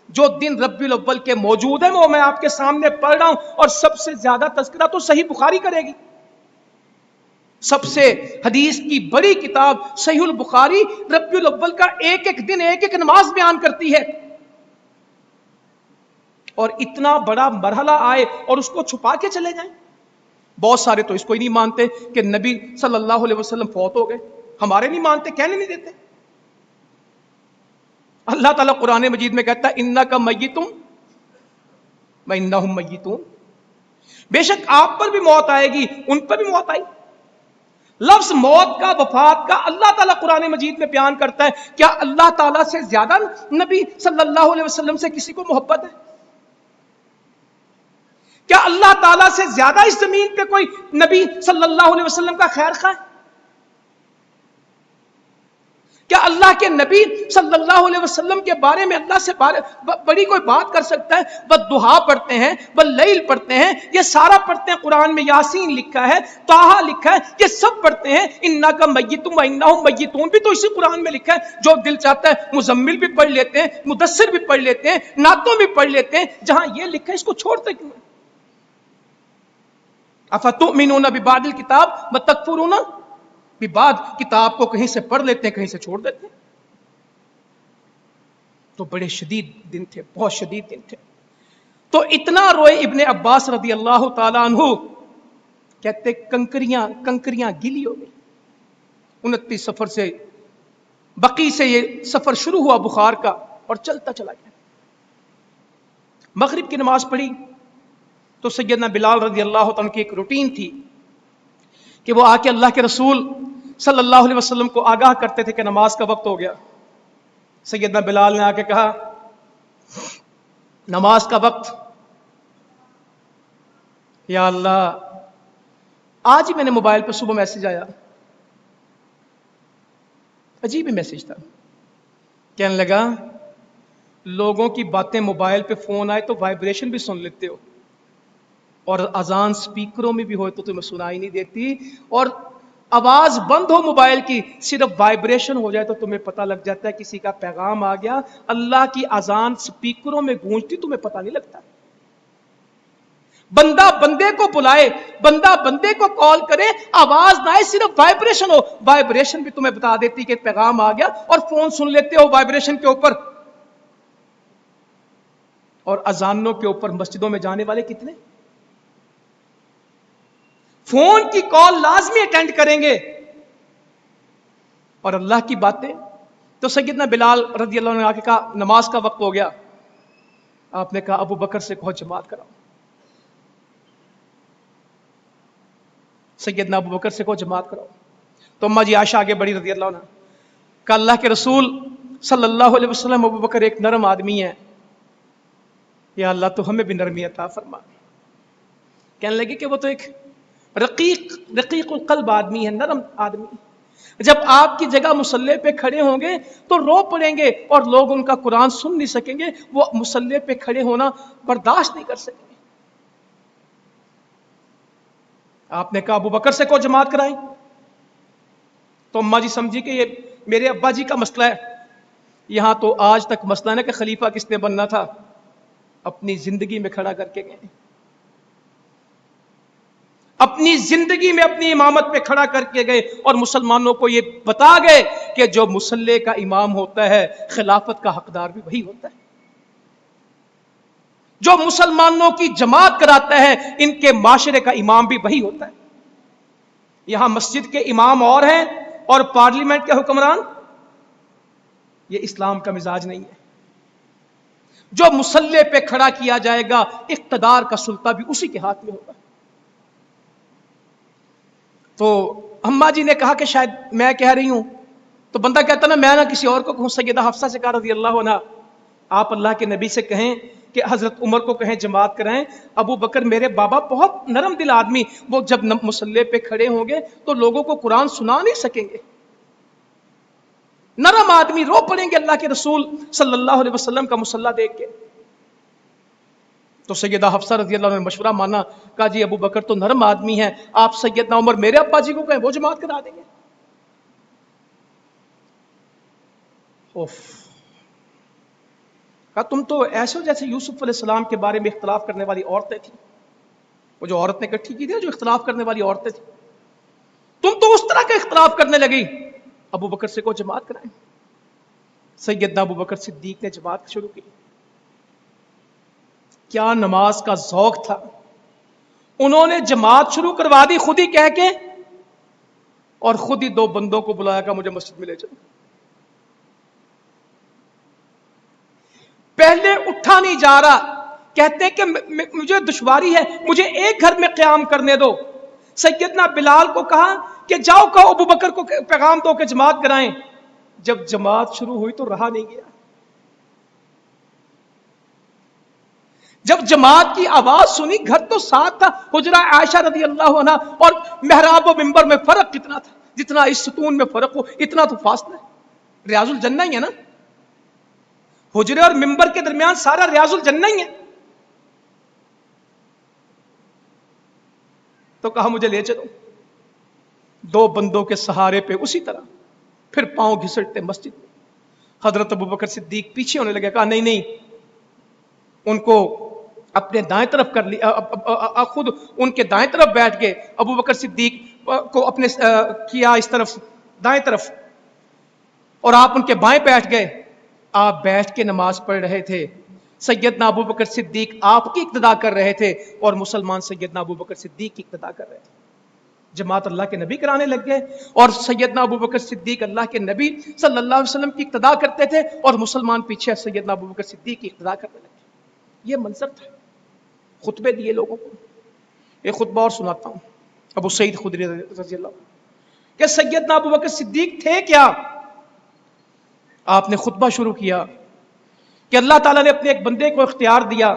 جو دن ربیع الاول کے موجود ہیں وہ میں آپ کے سامنے پڑھ رہا ہوں, اور سب سے زیادہ تذکرہ تو صحیح بخاری کرے گی. سب سے حدیث کی بڑی کتاب صحیح البخاری ربیع الاول کا ایک ایک دن ایک ایک نماز بیان کرتی ہے. اور اتنا بڑا مرحلہ آئے اور اس کو چھپا کے چلے جائیں. بہت سارے تو اس کو ہی نہیں مانتے کہ نبی صلی اللہ علیہ وسلم فوت ہو گئے. ہمارے نہیں مانتے, کہنے نہیں دیتے. اللہ تعالیٰ قرآن مجید میں کہتا ہے انک میتم وانہم میتون, بے شک آپ پر بھی موت آئے گی, ان پر بھی موت آئی. لفظ موت کا, وفات کا اللہ تعالیٰ قرآن مجید میں بیان کرتا ہے. کیا اللہ تعالیٰ سے زیادہ نبی صلی اللہ علیہ وسلم سے کسی کو محبت ہے؟ کیا اللہ تعالیٰ سے زیادہ اس زمین پہ کوئی نبی صلی اللہ علیہ وسلم کا خیر خواہ ہے؟ کیا اللہ کے نبی صلی اللہ علیہ وسلم کے بارے میں اللہ سے بڑی کوئی بات کر سکتا ہے؟ والضحیٰ پڑھتے ہیں, واللیل پڑھتے ہیں, یہ سارا پڑھتے ہیں. قرآن میں یاسین لکھا ہے, طٰہٰ لکھا ہے, یہ سب پڑھتے ہیں. انک میت وانہم میتون بھی تو اسی قرآن میں لکھا ہے. جو دل چاہتا ہے مزمل بھی پڑھ لیتے ہیں, مدثر بھی پڑھ لیتے ہیں, نعتوں بھی پڑھ لیتے ہیں. جہاں یہ لکھا ہے اس کو چھوڑتے کیوں ہیں؟ افتؤمنون ببعض الکتاب وتکفرون ببعض, کتاب کو کہیں سے پڑھ لیتے ہیں کہیں سے چھوڑ دیتے ہیں. تو بڑے شدید دن تھے, بہت شدید دن تھے. تو اتنا روئے ابن عباس رضی اللہ تعالیٰ عنہ, کہتے کنکریاں گیلی ہو گئی. 29 سفر سے, بقی سے یہ سفر شروع ہوا بخار کا, اور چلتا چلا گیا. مغرب کی نماز پڑھی تو سیدنا بلال رضی اللہ عنہ کی ایک روٹین تھی کہ وہ آ کے اللہ کے رسول صلی اللہ علیہ وسلم کو آگاہ کرتے تھے کہ نماز کا وقت ہو گیا. سیدنا بلال نے آ کے کہا نماز کا وقت, یا اللہ آج ہی میں نے موبائل پہ صبح میسج آیا, عجیب ہی میسج تھا. کہنے لگا لوگوں کی باتیں موبائل پہ فون آئے تو وائبریشن بھی سن لیتے ہو, اور اذان سپیکروں میں بھی ہوئے تو تمہیں سنائی نہیں دیتی, اور آواز بند ہو موبائل کی, صرف وائبریشن ہو جائے تو تمہیں پتہ لگ جاتا ہے کسی کا پیغام آ گیا. اللہ کی اذان سپیکروں میں گونجتی تمہیں پتہ نہیں لگتا. بندہ بندے کو بلائے, بندہ بندے کو کال کرے, آواز نہ آئے, صرف وائبریشن ہو, وائبریشن بھی تمہیں بتا دیتی کہ پیغام آ گیا, اور فون سن لیتے ہو وائبریشن کے اوپر. اور اذانوں کے اوپر مسجدوں میں جانے والے کتنے فون کی کال لازمی اٹینڈ کریں گے, اور اللہ کی باتیں. تو سیدنا بلال رضی اللہ عنہ نے آ کے کہا نماز کا وقت ہو گیا. آپ نے کہا ابو بکر سے کہو جماعت کراؤ. سیدنا ابو بکر سے کہو جماعت کراؤ. تو اما جی عائشہ آگے بڑی رضی اللہ عنہ, کہا اللہ کے رسول صلی اللہ علیہ وسلم ابو بکر ایک نرم آدمی ہے, یا اللہ تو ہمیں بھی نرمی عطا فرما. کہنے لگے کہ وہ تو ایک رقیق القلب آدمی ہے, نرم آدمی. جب آپ کی جگہ مصلی پہ کھڑے ہوں گے تو رو پڑیں گے, اور لوگ ان کا قرآن سن نہیں سکیں گے, وہ مصلی پہ کھڑے ہونا برداشت نہیں کر سکیں گے. آپ نے کہا ابو بکر سے کو جماعت کرائیں. تو اماں جی سمجھی کہ یہ میرے ابا جی کا مسئلہ ہے. یہاں تو آج تک مسئلہ ہے نا کہ خلیفہ کس نے بننا تھا, اپنی زندگی میں کھڑا کر کے گئے, اپنی زندگی میں اپنی امامت پہ کھڑا کر کے گئے, اور مسلمانوں کو یہ بتا گئے کہ جو مصلی کا امام ہوتا ہے خلافت کا حقدار بھی وہی ہوتا ہے. جو مسلمانوں کی جماعت کراتا ہے ان کے معاشرے کا امام بھی وہی ہوتا ہے. یہاں مسجد کے امام اور ہیں اور پارلیمنٹ کے حکمران. یہ اسلام کا مزاج نہیں ہے. جو مسلح پہ کھڑا کیا جائے گا اقتدار کا سلطہ بھی اسی کے ہاتھ میں ہوگا. تو اماں جی نے کہا کہ شاید میں کہہ رہی ہوں, تو بندہ کہتا نا میں نہ کسی اور کو کہوں. سیدہ حفصہ سے کہا رضی اللہ عنہ, آپ اللہ کے نبی سے کہیں کہ حضرت عمر کو کہیں جماعت کرائیں. ابو بکر میرے بابا بہت نرم دل آدمی, وہ جب مسلح پہ کھڑے ہوں گے تو لوگوں کو قرآن سنا نہیں سکیں گے. نرم آدمی, رو پڑیں گے اللہ کے رسول صلی اللہ علیہ وسلم کا مصلی دیکھ کے. تو سیدہ حفصہ رضی اللہ عنہ نے مشورہ مانا, کہا جی ابو بکر تو نرم آدمی ہے, آپ سیدنا عمر میرے ابا جی کو کہیں, وہ جماعت کرا دیں گے. کہا تم تو ایسے ہو جیسے یوسف علیہ السلام کے بارے میں اختلاف کرنے والی عورتیں تھیں. وہ جو عورت نے اکٹھی کی تھی جو اختلاف کرنے والی عورتیں تھیں, تم تو اس طرح کا اختلاف کرنے لگی. ابو بکر سے کو جماعت کرائیں. سیدنا ابو بکر صدیق نے جماعت شروع کی. کیا نماز کا ذوق تھا. انہوں نے جماعت شروع کروا دی خود ہی کہہ کے, اور خود ہی 2 بندوں کو بلایا کہ مجھے مسجد میں لے چلو. پہلے اٹھا نہیں جا رہا, کہتے کہ مجھے دشواری ہے, مجھے ایک گھر میں قیام کرنے دو. سیدنا بلال کو کہا کہ جاؤ کہو ابو بکر کو پیغام دو کہ جماعت کرائیں. جب جماعت شروع ہوئی تو رہا نہیں گیا. جب جماعت کی آواز سنی, گھر تو ساتھ تھا, حجرہ عائشہ رضی اللہ عنہ اور محراب و منبر میں فرق کتنا تھا, جتنا اس ستون میں فرق ہو اتنا تو فاصلہ ہے. ریاض الجنہ ہی ہے نا, حجرے اور منبر کے درمیان سارا ریاض الجنہ ہی ہے. تو کہا مجھے لے چلو. 2 بندوں کے سہارے پہ اسی طرح پھر پاؤں گھسٹتے مسجد میں. حضرت ابو بکر صدیق پیچھے ہونے لگے, کہا نہیں نہیں, ان کو اپنے دائیں طرف کر لی, خود ان کے دائیں طرف بیٹھ گئے. ابو بکر صدیق کو اپنے کیا اس طرف دائیں طرف, اور آپ ان کے بائیں بیٹھ گئے. آپ بیٹھ کے نماز پڑھ رہے تھے. سیدنا ابو بکر صدیق آپ کی اقتدا کر رہے تھے اور مسلمان سیدنا ابو بکر صدیق کی اقتدا کر رہے تھے. جماعت اللہ کے نبی کرانے لگ گئے اور سیدنا ابو بکر صدیق اللہ کے نبی صلی اللہ علیہ وسلم کی اقتدا کرتے تھے اور مسلمان پیچھے سیدنا ابو بکر صدیق کی اقتدا کرنے لگے. یہ منظر تھا. خطبے دیے لوگوں کو. ایک خطبہ اور سناتا ہوں ابو سعید خدری رضی اللہ عنہ کہ سیدنا ابو بکر صدیق تھے کیا. آپ نے خطبہ شروع کیا کہ اللہ تعالیٰ نے اپنے ایک بندے کو اختیار دیا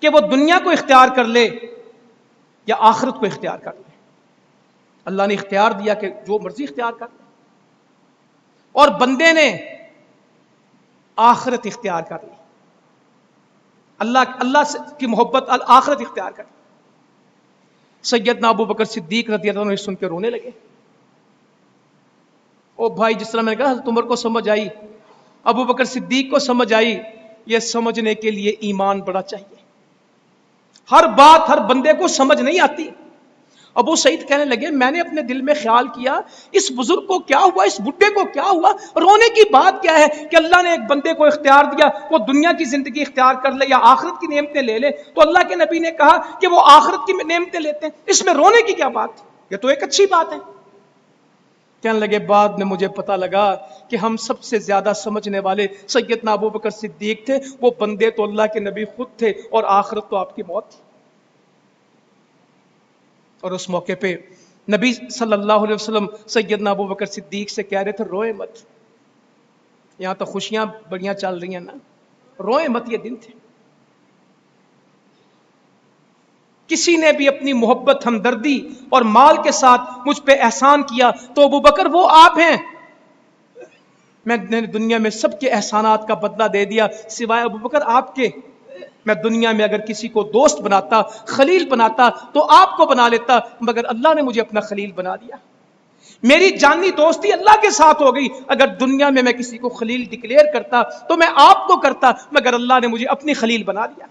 کہ وہ دنیا کو اختیار کر لے یا آخرت کو اختیار کر لے. اللہ نے اختیار دیا کہ جو مرضی اختیار کر لے, اور بندے نے آخرت اختیار کر لی. اللہ کی محبت آخرت اختیار کر لی. سیدنا ابو بکر صدیق رضی اللہ عنہ سن کے رونے لگے. او بھائی, جس طرح میں نے کہا حضرت عمر کو سمجھ آئی, ابو بکر صدیق کو سمجھ آئی. یہ سمجھنے کے لیے ایمان بڑا چاہیے. ہر بات ہر بندے کو سمجھ نہیں آتی. ابو سعید کہنے لگے میں نے اپنے دل میں خیال کیا اس بزرگ کو کیا ہوا, اس بڈھے کو کیا ہوا, رونے کی بات کیا ہے کہ اللہ نے ایک بندے کو اختیار دیا وہ دنیا کی زندگی اختیار کر لے یا آخرت کی نعمتیں لے لے. تو اللہ کے نبی نے کہا کہ وہ آخرت کی نعمتیں لیتے ہیں, اس میں رونے کی کیا بات, یہ تو ایک اچھی بات ہے. کہنے لگے بعد میں مجھے پتا لگا کہ ہم سب سے زیادہ سمجھنے والے سیدنا ابو بکر صدیق تھے. وہ بندے تو اللہ کے نبی خود تھے اور آخرت تو آپ کی موت تھی. اور اس موقع پہ نبی صلی اللہ علیہ وسلم سیدنا ابو بکر صدیق سے کہہ رہے تھے روئے مت. یہاں تو خوشیاں بڑیاں چل رہی ہیں نا, روئے مت, یہ دن تھے. کسی نے بھی اپنی محبت ہمدردی اور مال کے ساتھ مجھ پہ احسان کیا تو ابو بکر وہ آپ ہیں. میں نے دنیا میں سب کے احسانات کا بدلہ دے دیا سوائے ابو بکر آپ کے. میں دنیا میں اگر کسی کو دوست بناتا, خلیل بناتا تو آپ کو بنا لیتا, مگر اللہ نے مجھے اپنا خلیل بنا دیا. میری جانی دوستی اللہ کے ساتھ ہو گئی. اگر دنیا میں کسی کو خلیل ڈکلیئر کرتا تو میں آپ کو کرتا, مگر اللہ نے مجھے اپنی خلیل بنا دیا.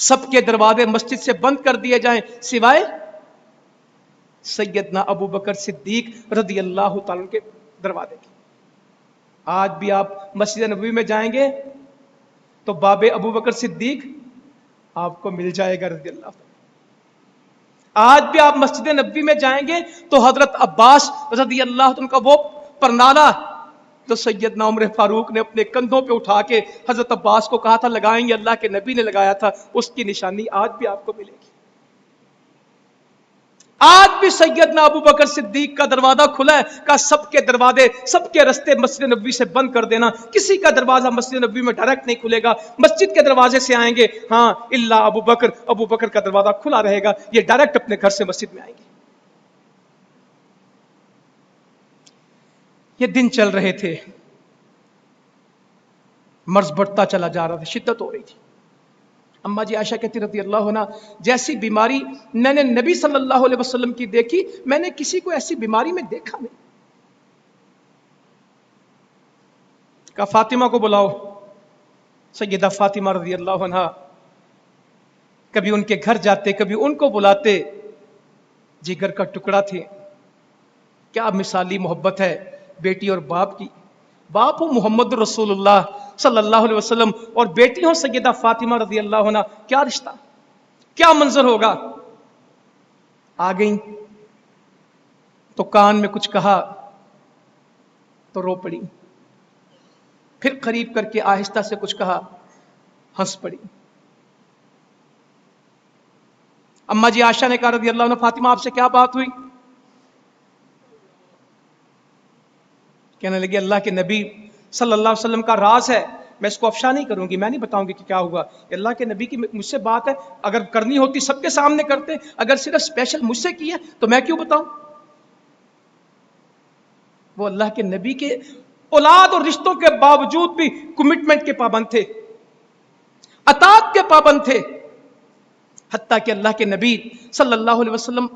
سب کے دروازے مسجد سے بند کر دیے جائیں سوائے سیدنا ابو بکر صدیق رضی اللہ تعالیٰ کے دروازے کی. آج بھی آپ مسجد نبوی میں جائیں گے تو باب ابو بکر صدیق آپ کو مل جائے گا رضی اللہ تعالیٰ. آج بھی آپ مسجد نبوی میں جائیں گے تو حضرت عباس رضی اللہ عنہ کا وہ پرنالہ تو سیدنا عمر فاروق نے اپنے کندھوں پہ اٹھا کے حضرت عباس کو کہا تھا لگائیں گے، اللہ کے نبی نے لگایا تھا، اس کی نشانی آج بھی آپ کو ملے گی۔ آج بھی سیدنا ابو بکر صدیق کا دروازہ کھلا ہے، کہ سب کے دروازے، سب کے رستے مسجد نبوی سے بند کر دینا، کسی کا دروازہ مسجد نبوی میں ڈائریکٹ نہیں کھلے گا، مسجد کے دروازے سے آئیں گے، ہاں الا ابو بکر کا دروازہ کھلا رہے گا، یہ ڈائریکٹ اپنے گھر سے مسجد میں آئیں گے۔ یہ دن چل رہے تھے، مرض بڑھتا چلا جا رہا تھا، شدت ہو رہی تھی۔ اما جی عائشہ کہتی رضی اللہ عنہ، جیسی بیماری میں نے نبی صلی اللہ علیہ وسلم کی دیکھی، میں نے کسی کو ایسی بیماری میں دیکھا نہیں۔ کہا فاطمہ کو بلاؤ۔ سیدہ فاطمہ رضی اللہ عنہ کبھی ان کے گھر جاتے، کبھی ان کو بلاتے، جگر کا ٹکڑا تھے۔ کیا مثالی محبت ہے بیٹی اور باپ کی۔ باپ ہو محمد رسول اللہ صلی اللہ علیہ وسلم اور بیٹی ہو سیدہ فاطمہ رضی اللہ عنہ، کیا رشتہ، کیا منظر ہوگا۔ آ گئیں تو کان میں کچھ کہا تو رو پڑی، پھر قریب کر کے آہستہ سے کچھ کہا، ہنس پڑی۔ اما جی عائشہ نے کہا رضی اللہ عنہ، فاطمہ آپ سے کیا بات ہوئی؟ کہنے لگی اللہ کے نبی صلی اللہ علیہ وسلم کا راز ہے، میں اس کو افشا نہیں کروں گی، میں نہیں بتاؤں گی کہ کیا ہوا۔ اللہ کے نبی کی مجھ سے بات ہے، اگر کرنی ہوتی سب کے سامنے کرتے، اگر صرف اسپیشل مجھ سے کی ہے تو میں کیوں بتاؤں۔ وہ اللہ کے نبی کے اولاد اور رشتوں کے باوجود بھی کمٹمنٹ کے پابند تھے، اطاعت کے پابند تھے، حتیٰ کہ اللہ کے نبی صلی اللہ علیہ وسلم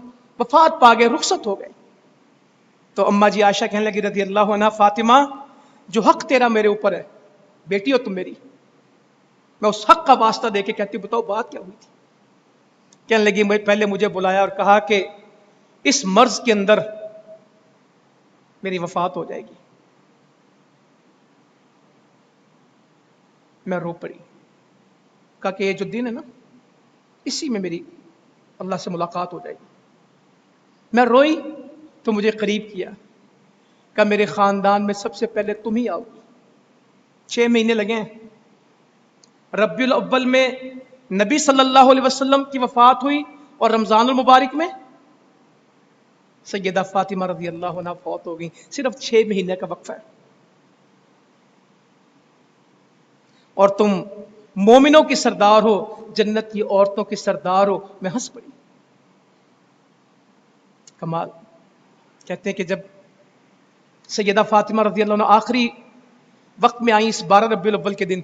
وفات پا گئے، رخصت ہو گئے۔ تو اما جی عائشہ کہنے لگی رضی اللہ عنہ، فاطمہ جو حق تیرا میرے اوپر ہے، بیٹی ہو تم میری، میں اس حق کا واسطہ دے کے کہتی ہوں بتاؤ بات کیا ہوئی تھی۔ کہنے لگی پہلے مجھے بلایا اور کہا کہ اس مرض کے اندر میری وفات ہو جائے گی۔ میں رو پڑی، کہا کہ یہ جو دن ہے نا، اسی میں میری اللہ سے ملاقات ہو جائے گی۔ میں روئی تو مجھے قریب کیا، کہ میرے خاندان میں سب سے پہلے تم ہی آؤ گی۔ 6 مہینے لگے ہیں، ربیع الاول میں نبی صلی اللہ علیہ وسلم کی وفات ہوئی اور رمضان المبارک میں سیدہ فاطمہ رضی اللہ عنہ فوت ہو گئی، صرف 6 مہینے کا وقفہ ہے۔ اور تم مومنوں کی سردار ہو، جنت کی عورتوں کی سردار ہو۔ میں ہنس پڑی۔ کمال۔ کہتے ہیں کہ جب سیدہ فاطمہ رضی اللہ عنہ آخری وقت میں آئیں اس 12 ربیع الاول کے دن،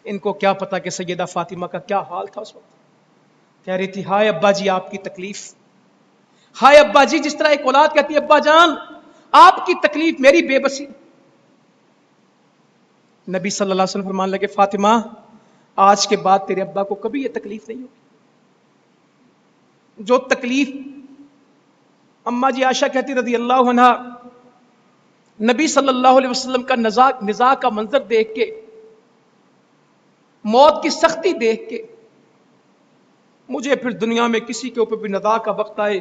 ان کو کیا پتا کہ سیدہ فاطمہ کا کیا حال تھا اس وقت۔ کہہ رہی تھی ہائے ابا جی آپ کی تکلیف، ہائے ابا جی، جس طرح ایک اولاد کہتی ہے ابا جان آپ کی تکلیف، میری بے بسی۔ نبی صلی اللہ علیہ وسلم فرمان لگے فاطمہ آج کے بعد تیرے ابا کو کبھی یہ تکلیف نہیں ہوگی۔ جو تکلیف اما جی عائشہ کہتی رضی اللہ عنہ، نبی صلی اللہ علیہ وسلم کا نزاع کا منظر دیکھ کے، موت کی سختی دیکھ کے، مجھے پھر دنیا میں کسی کے اوپر بھی نزاع کا وقت آئے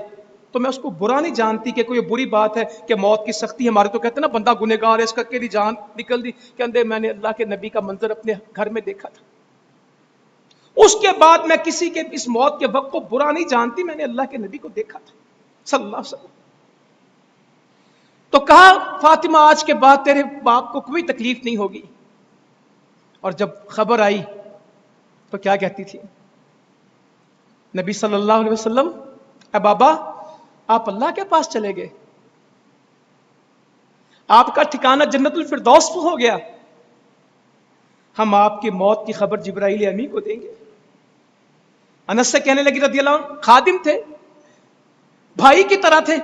تو میں اس کو برا نہیں جانتی کہ کوئی بری بات ہے کہ موت کی سختی۔ ہمارے تو کہتے ہیں نا بندہ گنہگار ہے، اس کا اکیلی جان نکل دی، کہ میں نے اللہ کے نبی کا منظر اپنے گھر میں دیکھا تھا، اس کے بعد میں کسی کے اس موت کے وقت کو برا نہیں جانتی، میں نے اللہ کے نبی کو دیکھا تھا صلی اللہ علیہ وسلم۔ تو کہا فاطمہ آج کے بعد تیرے باپ کو کوئی تکلیف نہیں ہوگی۔ اور جب خبر آئی تو کیا کہتی تھی نبی صلی اللہ علیہ وسلم، اے بابا آپ اللہ کے پاس چلے گئے، آپ کا ٹھکانہ جنت الفردوس ہو گیا، ہم آپ کی موت کی خبر جبرائیل امی کو دیں گے۔ انس سے کہنے لگی رضی اللہ عنہ، خادم تھے، بھائی کی طرح تھے،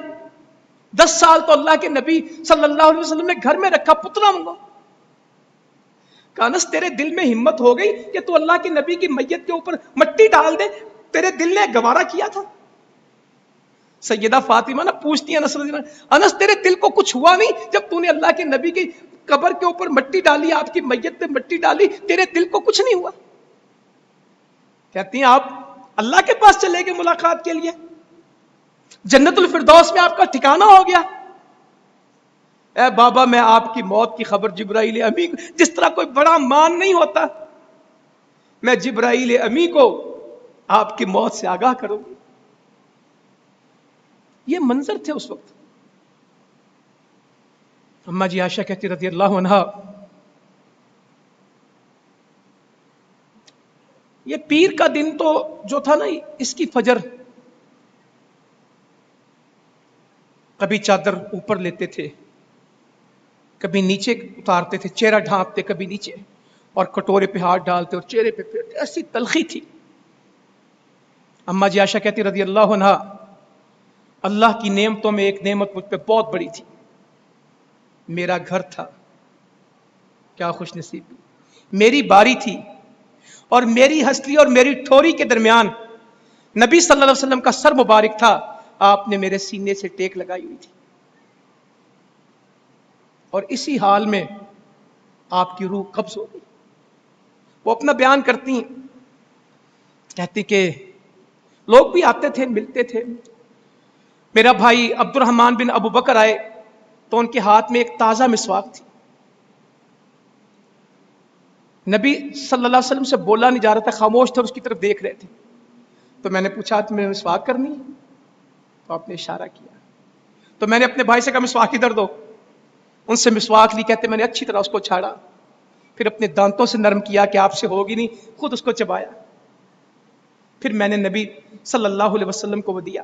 10 سال تو اللہ کے نبی صلی اللہ علیہ وسلم نے گھر میں رکھا، پتلا منگو۔ کہ انس تیرے دل میں ہمت ہو گئی کہ تو اللہ کے نبی کی میت کے اوپر مٹی ڈال دے، تیرے دل نے گوارا کیا تھا؟ سیدہ فاطمہ نہ پوچھتی انس رضی اللہ عنہ، انس تیرے دل کو کچھ ہوا نہیں جب تو نے اللہ کے نبی کی قبر کے اوپر مٹی ڈالی، آپ کی میت پہ مٹی ڈالی، تیرے دل کو کچھ نہیں ہوا؟ کہتی ہیں آپ اللہ کے پاس چلے گئے ملاقات کے لیے، جنت الفردوس میں آپ کا ٹھکانہ ہو گیا۔ اے بابا میں آپ کی موت کی خبر جبرائیل امی، جس طرح کوئی بڑا مان نہیں ہوتا، میں جبرائیل امی کو آپ کی موت سے آگاہ کروں گی۔ یہ منظر تھے اس وقت۔ اماں جی عائشہ کہتی رضی اللہ عنہا، یہ پیر کا دن تو جو تھا نا، اس کی فجر کبھی چادر اوپر لیتے تھے، کبھی نیچے اتارتے تھے، چہرہ ڈھانپتے کبھی نیچے، اور کٹورے پہ ہاتھ ڈالتے اور چہرے پہ پھیرتے، ایسی تلخی تھی۔ اماں جی عائشہ کہتی رضی اللہ عنہا، اللہ کی نعمتوں میں ایک نعمت مجھ پہ بہت بڑی تھی، میرا گھر تھا، کیا خوش نصیبی، میری باری تھی، اور میری ہستی اور میری ٹھوری کے درمیان نبی صلی اللہ علیہ وسلم کا سر مبارک تھا، آپ نے میرے سینے سے ٹیک لگائی ہوئی تھی، اور اسی حال میں آپ کی روح قبض ہو گئی۔ وہ اپنا بیان کرتی ہیں، کہتی کہ لوگ بھی آتے تھے، ملتے تھے، میرا بھائی عبد الرحمن بن ابو بکر آئے تو ان کے ہاتھ میں ایک تازہ مسواک تھی، نبی صلی اللہ علیہ وسلم سے بولا نہیں جا رہا تھا، خاموش تھے اور اس کی طرف دیکھ رہے تھے، تو میں نے پوچھا تمہیں مسواک کرنی ہے؟ تو آپ نے اشارہ کیا، تو میں نے اپنے بھائی سے کہا مسواک ادھر دو، ان سے مسواک لی، کہتے میں نے اچھی طرح اس کو چھاڑا، پھر اپنے دانتوں سے نرم کیا کہ آپ سے ہوگی نہیں، خود اس کو چبایا، پھر میں نے نبی صلی اللہ علیہ وسلم کو وہ دیا،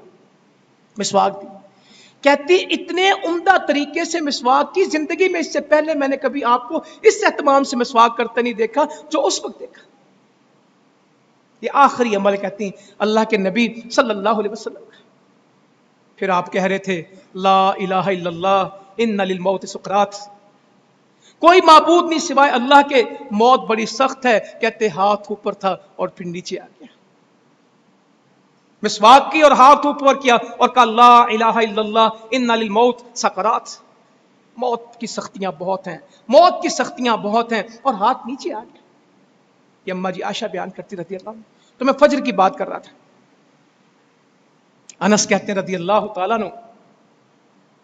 مسواک دی۔ کہتی اتنے عمدہ طریقے سے مسواک کی زندگی میں اس سے پہلے میں نے کبھی آپ کو اس اہتمام سے مسواک کرتے نہیں دیکھا جو اس وقت دیکھا۔ یہ آخری عمل کہتی ہیں اللہ کے نبی صلی اللہ علیہ وسلم کا۔ پھر آپ کہہ رہے تھے لا الہ الا اللہ ان للموت سکرات، کوئی معبود نہیں سوائے اللہ کے، موت بڑی سخت ہے، کہتے ہاتھ اوپر تھا اور پھر نیچے آ گیا، مسواک کی اور ہاتھ اوپر کیا اور کہا لا الہ الا اللہ ان للموت سکرات، موت کی سختیاں بہت ہیں، موت کی سختیاں بہت ہیں، اور ہاتھ نیچے آ گیا۔ یہ اماں جی عائشہ بیان کرتی رضی اللہ عنہ۔ تو میں فجر کی بات کر رہا تھا، انس کہتے ہیں رضی اللہ تعالیٰ عنہ،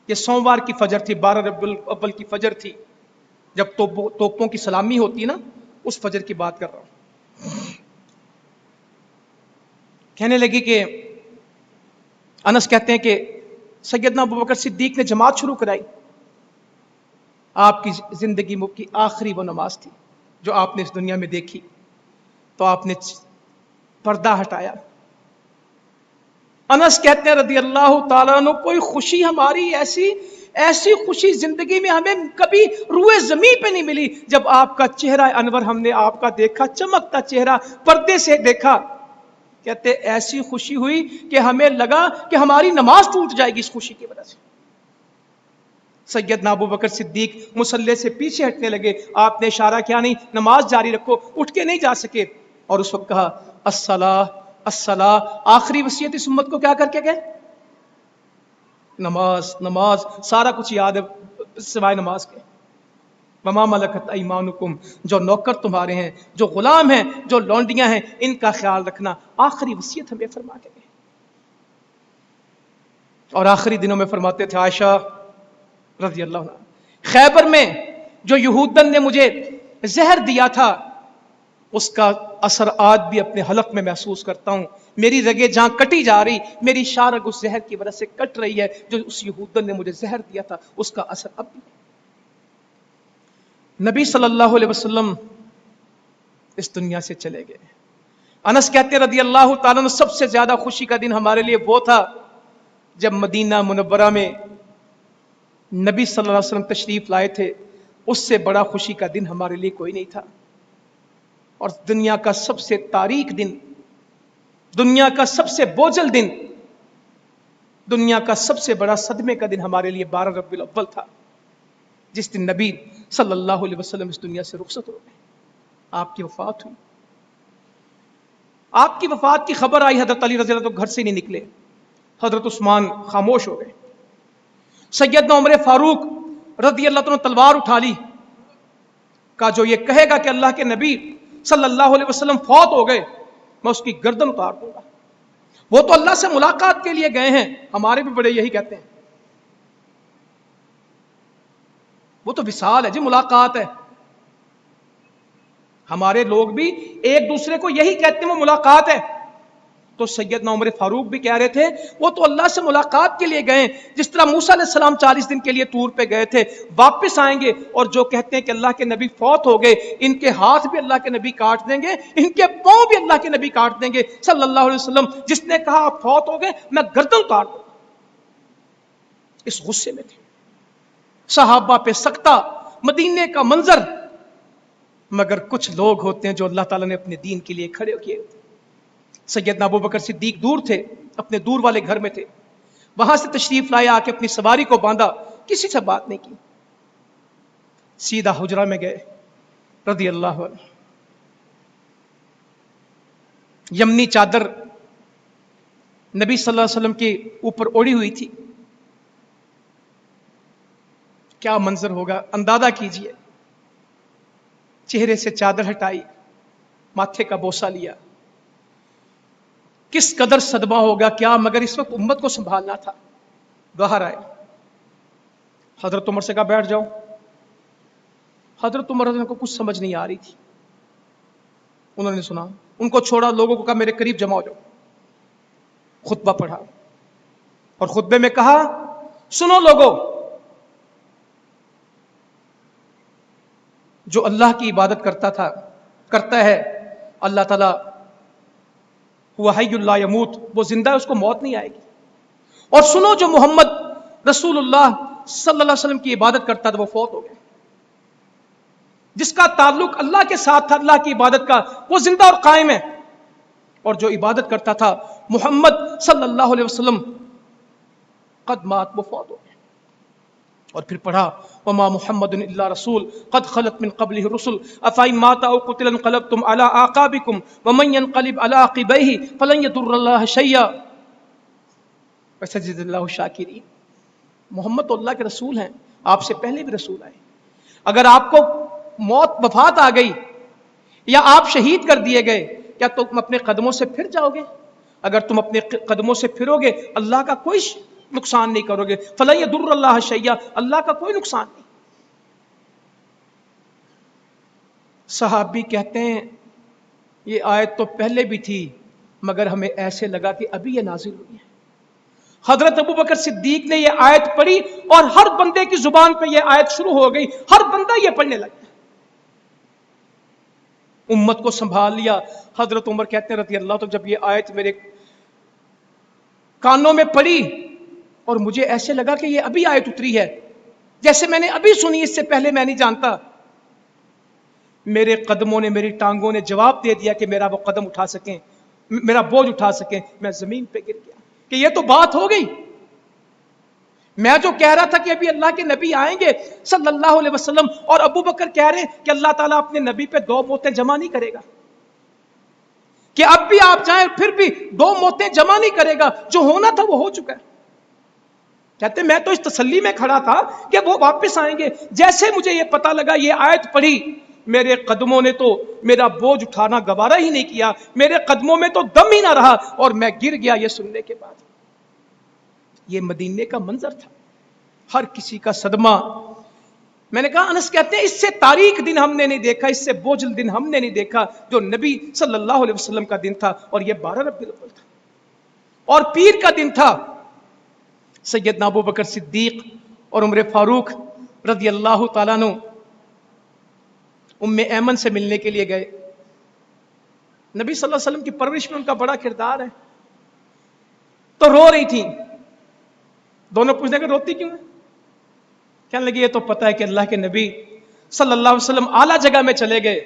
یہ سوموار کی فجر تھی، 12 ربیع الاول کی فجر تھی، جب توپوں کی سلامی ہوتی ہے نا، اس فجر کی بات کر رہا ہوں۔ کہنے لگی کہ انس کہتے ہیں کہ سیدنا ابوبکر صدیق نے جماعت شروع کرائی، آپ کی زندگی کی آخری وہ نماز تھی جو آپ نے اس دنیا میں دیکھی، تو آپ نے پردہ ہٹایا۔ انس کہتے ہیں رضی اللہ تعالیٰ عنہ، کوئی خوشی ہماری ایسی خوشی زندگی میں ہمیں کبھی روئے زمین پہ نہیں ملی جب آپ کا چہرہ انور ہم نے آپ کا دیکھا، چمکتا چہرہ پردے سے دیکھا، کہتے ایسی خوشی ہوئی کہ ہمیں لگا کہ ہماری نماز ٹوٹ جائے گی اس خوشی کی وجہ سے۔ سیدنا ابوبکر صدیق مصلی سے پیچھے ہٹنے لگے، آپ نے اشارہ کیا نہیں، نماز جاری رکھو، اٹھ کے نہیں جا سکے، اور اس وقت کہا الصلاۃ الصلاۃ، آخری وصیت اس امت کو کیا کر کے گئے؟ نماز نماز، سارا کچھ یاد ہے سوائے نماز کے۔ وما ملکت ایمانکم، جو نوکر تمہارے ہیں، جو غلام ہیں، جو لونڈیاں ہیں، ان کا خیال رکھنا، آخری وصیت ہمیں فرما کے گئے۔ اور آخری دنوں میں فرماتے تھے عائشہ رضی اللہ عنہ، خیبر میں جو یہودن نے مجھے زہر دیا تھا اس کا اثر آج بھی اپنے حلق میں محسوس کرتا ہوں، میری رگیں جہاں کٹی جا رہی، میری شارگ اس زہر کی وجہ سے کٹ رہی ہے، جو اس یہودن نے مجھے زہر دیا تھا اس کا اثر اب بھی۔ نبی صلی اللہ علیہ وسلم اس دنیا سے چلے گئے۔ انس کہتے رضی اللہ تعالیٰ عنہ، سب سے زیادہ خوشی کا دن ہمارے لیے وہ تھا جب مدینہ منورہ میں نبی صلی اللہ علیہ وسلم تشریف لائے تھے، اس سے بڑا خوشی کا دن ہمارے لیے کوئی نہیں تھا۔ اور دنیا کا سب سے تاریک دن، دنیا کا سب سے بوجھل دن، دنیا کا سب سے بڑا صدمے کا دن ہمارے لیے 12 ربیع الاول تھا، جس دن نبی صلی اللہ علیہ وسلم اس دنیا سے رخصت ہو گئے، آپ کی وفات ہوئی۔ آپ کی وفات کی خبر آئی، حضرت علی رضی اللہ عنہ گھر سے نہیں نکلے، حضرت عثمان خاموش ہو گئے، سیدنا عمر فاروق رضی اللہ عنہ تلوار اٹھا لی، کہا جو یہ کہے گا کہ اللہ کے نبی صلی اللہ علیہ وسلم فوت ہو گئے میں اس کی گردن اتار دوں گا۔ وہ تو اللہ سے ملاقات کے لیے گئے ہیں، ہمارے بھی بڑے یہی کہتے ہیں، وہ تو وصال ہے جی، ملاقات ہے. ہمارے لوگ بھی ایک دوسرے کو یہی کہتے ہیں وہ ملاقات ہے. تو سیدنا عمر فاروق بھی کہہ رہے تھے وہ تو اللہ سے ملاقات کے لیے گئے، جس طرح موسیٰ علیہ السلام 40 دن کے لیے طور پہ گئے تھے، واپس آئیں گے اور جو کہتے ہیں کہ اللہ کے نبی فوت ہو گئے، ان کے ہاتھ بھی اللہ کے نبی کاٹ دیں گے، ان کے پاؤں بھی اللہ کے نبی کاٹ دیں گے صلی اللہ علیہ وسلم. جس نے کہا آپ فوت ہو گئے میں گردن اتار دوں، اس غصے میں تھے. صحابہ پہ سکتہ، مدینے کا منظر، مگر کچھ لوگ ہوتے ہیں جو اللہ تعالیٰ نے اپنے دین کے لیے کھڑے کیے. سیدنا ابو بکر صدیق دور تھے، اپنے دور والے گھر میں تھے، وہاں سے تشریف لائے، آ کے اپنی سواری کو باندھا، کسی سے بات نہیں کی، سیدھا حجرہ میں گئے رضی اللہ عنہ. یمنی چادر نبی صلی اللہ علیہ وسلم کے اوپر اوڑی ہوئی تھی. کیا منظر ہوگا اندازہ کیجئے. چہرے سے چادر ہٹائی، ماتھے کا بوسہ لیا، کس قدر صدمہ ہوگا کیا، مگر اس وقت امت کو سنبھالنا تھا. باہر آئے، حضرت عمر سے کہا بیٹھ جاؤ. حضرت عمر رضی اللہ عنہ کو کچھ سمجھ نہیں آ رہی تھی، انہوں نے سنا، ان کو چھوڑا، لوگوں کو کہا میرے قریب جمع ہو جاؤ. خطبہ پڑھا اور خطبے میں کہا سنو لوگوں، جو اللہ کی عبادت کرتا ہے اللہ تعالیٰ ہوا حی لا یموت، وہ زندہ ہے، اس کو موت نہیں آئے گی. اور سنو جو محمد رسول اللہ صلی اللہ علیہ وسلم کی عبادت کرتا تھا وہ فوت ہو گیا. جس کا تعلق اللہ کے ساتھ تھا، اللہ کی عبادت کا، وہ زندہ اور قائم ہے. اور جو عبادت کرتا تھا محمد صلی اللہ علیہ وسلم، قد مات، وہ فوت ہو گیا. اور پھر پڑھا وما محمد الا رسول قد خلت من قبله الرسل افإن مات او قتل انقلبتم على اعقابكم ومن ينقلب على عقبيه فلن يضر الله شيئا وسيجزي الله الشاكرين. محمد تو اللہ کے رسول ہیں، آپ سے پہلے بھی رسول آئے. اگر آپ کو موت وفات آ گئی یا آپ شہید کر دیے گئے، کیا تم اپنے قدموں سے پھر جاؤ گے؟ اگر تم اپنے قدموں سے پھرو گے اللہ کا کوئی نقصان نہیں کرو گے. فَلَن يَضُرَّ اللَّهَ شَيْئًا، اللہ کا کوئی نقصان نہیں. صحابی کہتے ہیں یہ آیت تو پہلے بھی تھی مگر ہمیں ایسے لگا کہ ابھی یہ نازل ہوئی ہے. حضرت ابو بکر صدیق نے یہ آیت پڑھی اور ہر بندے کی زبان پہ یہ آیت شروع ہو گئی، ہر بندہ یہ پڑھنے لگا، امت کو سنبھال لیا. حضرت عمر کہتے ہیں رضی اللہ عنہ جب یہ آیت میرے کانوں میں پڑی اور مجھے ایسے لگا کہ یہ ابھی آیت اتری ہے، جیسے میں نے ابھی سنی، اس سے پہلے میں نہیں جانتا. میرے قدموں نے، میری ٹانگوں نے جواب دے دیا کہ میرا وہ قدم اٹھا سکیں، میرا بوجھ اٹھا سکیں. میں زمین پہ گر گیا کہ یہ تو بات ہو گئی. میں جو کہہ رہا تھا کہ ابھی اللہ کے نبی آئیں گے صلی اللہ علیہ وسلم، اور ابو بکر کہہ رہے ہیں کہ اللہ تعالیٰ اپنے نبی پہ 2 موتیں جمع نہیں کرے گا، کہ اب بھی آپ جائیں پھر بھی 2 موتیں جمع نہیں کرے گا، جو ہونا تھا وہ ہو چکا ہے. کہتے میں تو اس تسلی میں کھڑا تھا کہ وہ واپس آئیں گے. جیسے مجھے یہ پتا لگا یہ آیت پڑھی، میرے قدموں نے تو میرا بوجھ اٹھانا گوارا ہی نہیں کیا، میرے قدموں میں تو دم ہی نہ رہا اور میں گر گیا یہ سننے کے بعد. یہ مدینے کا منظر تھا، ہر کسی کا صدمہ. میں نے کہا انس کہتے ہیں اس سے تاریک دن ہم نے نہیں دیکھا، اس سے بوجھل دن ہم نے نہیں دیکھا جو نبی صلی اللہ علیہ وسلم کا دن تھا. اور یہ 12 ربیع الاول تھا اور پیر کا دن تھا. سیدنا ابو بکر صدیق اور عمر فاروق رضی اللہ تعالیٰ عنہ ام ایمن سے ملنے کے لیے گئے. نبی صلی اللہ علیہ وسلم کی پرورش میں ان کا بڑا کردار ہے. تو رو رہی تھیں، دونوں پوچھنے کہ روتی کیوں ہے؟ کہنے لگی یہ تو پتہ ہے کہ اللہ کے نبی صلی اللہ علیہ وسلم اعلیٰ جگہ میں چلے گئے،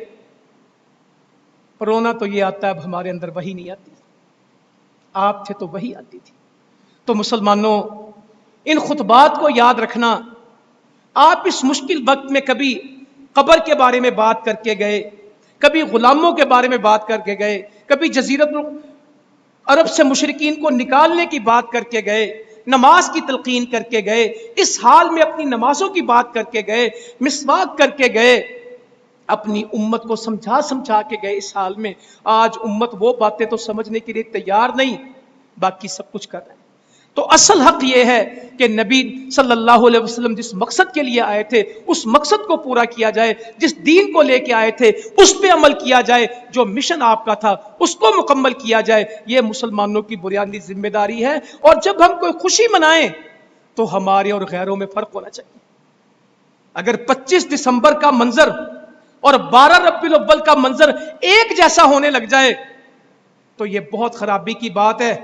رونا تو یہ آتا ہے اب ہمارے اندر وہی نہیں آتی، آپ تھے تو وہی آتی تھی. تو مسلمانوں ان خطبات کو یاد رکھنا. آپ اس مشکل وقت میں کبھی قبر کے بارے میں بات کر کے گئے، کبھی غلاموں کے بارے میں بات کر کے گئے، کبھی جزیرت عرب سے مشرکین کو نکالنے کی بات کر کے گئے، نماز کی تلقین کر کے گئے، اس حال میں اپنی نمازوں کی بات کر کے گئے، مسواک کر کے گئے، اپنی امت کو سمجھا کے گئے. اس حال میں آج امت وہ باتیں تو سمجھنے کے لیے تیار نہیں باقی سب کچھ کر رہے ہیں۔ تو اصل حق یہ ہے کہ نبی صلی اللہ علیہ وسلم جس مقصد کے لیے آئے تھے اس مقصد کو پورا کیا جائے، جس دین کو لے کے آئے تھے اس پہ عمل کیا جائے، جو مشن آپ کا تھا اس کو مکمل کیا جائے، یہ مسلمانوں کی بنیادی ذمہ داری ہے۔ اور جب ہم کوئی خوشی منائیں تو ہمارے اور غیروں میں فرق ہونا چاہیے۔ اگر 25 دسمبر کا منظر اور 12 ربیع الاول کا منظر ایک جیسا ہونے لگ جائے تو یہ بہت خرابی کی بات ہے۔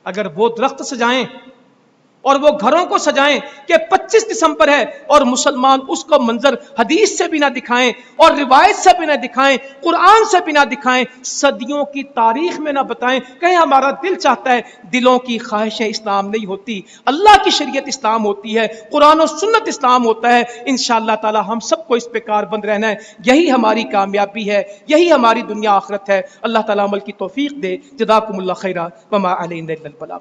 اگر وہ درخت سجائیں اور وہ گھروں کو سجائیں کہ 25 دسمبر ہے اور مسلمان اس کو منظر حدیث سے بھی نہ دکھائیں اور روایت سے بھی نہ دکھائیں، قرآن سے بھی نہ دکھائیں، صدیوں کی تاریخ میں نہ بتائیں، کہیں ہمارا دل چاہتا ہے، دلوں کی خواہشیں اسلام نہیں ہوتی، اللہ کی شریعت اسلام ہوتی ہے، قرآن و سنت اسلام ہوتا ہے۔ انشاءاللہ تعالی ہم سب کو اس پہ کاربند رہنا ہے، یہی ہماری کامیابی ہے، یہی ہماری دنیا آخرت ہے۔ اللہ تعالی عمل کی توفیق دے۔ جزاکم اللہ خیرا وما علینا الا البلاغ۔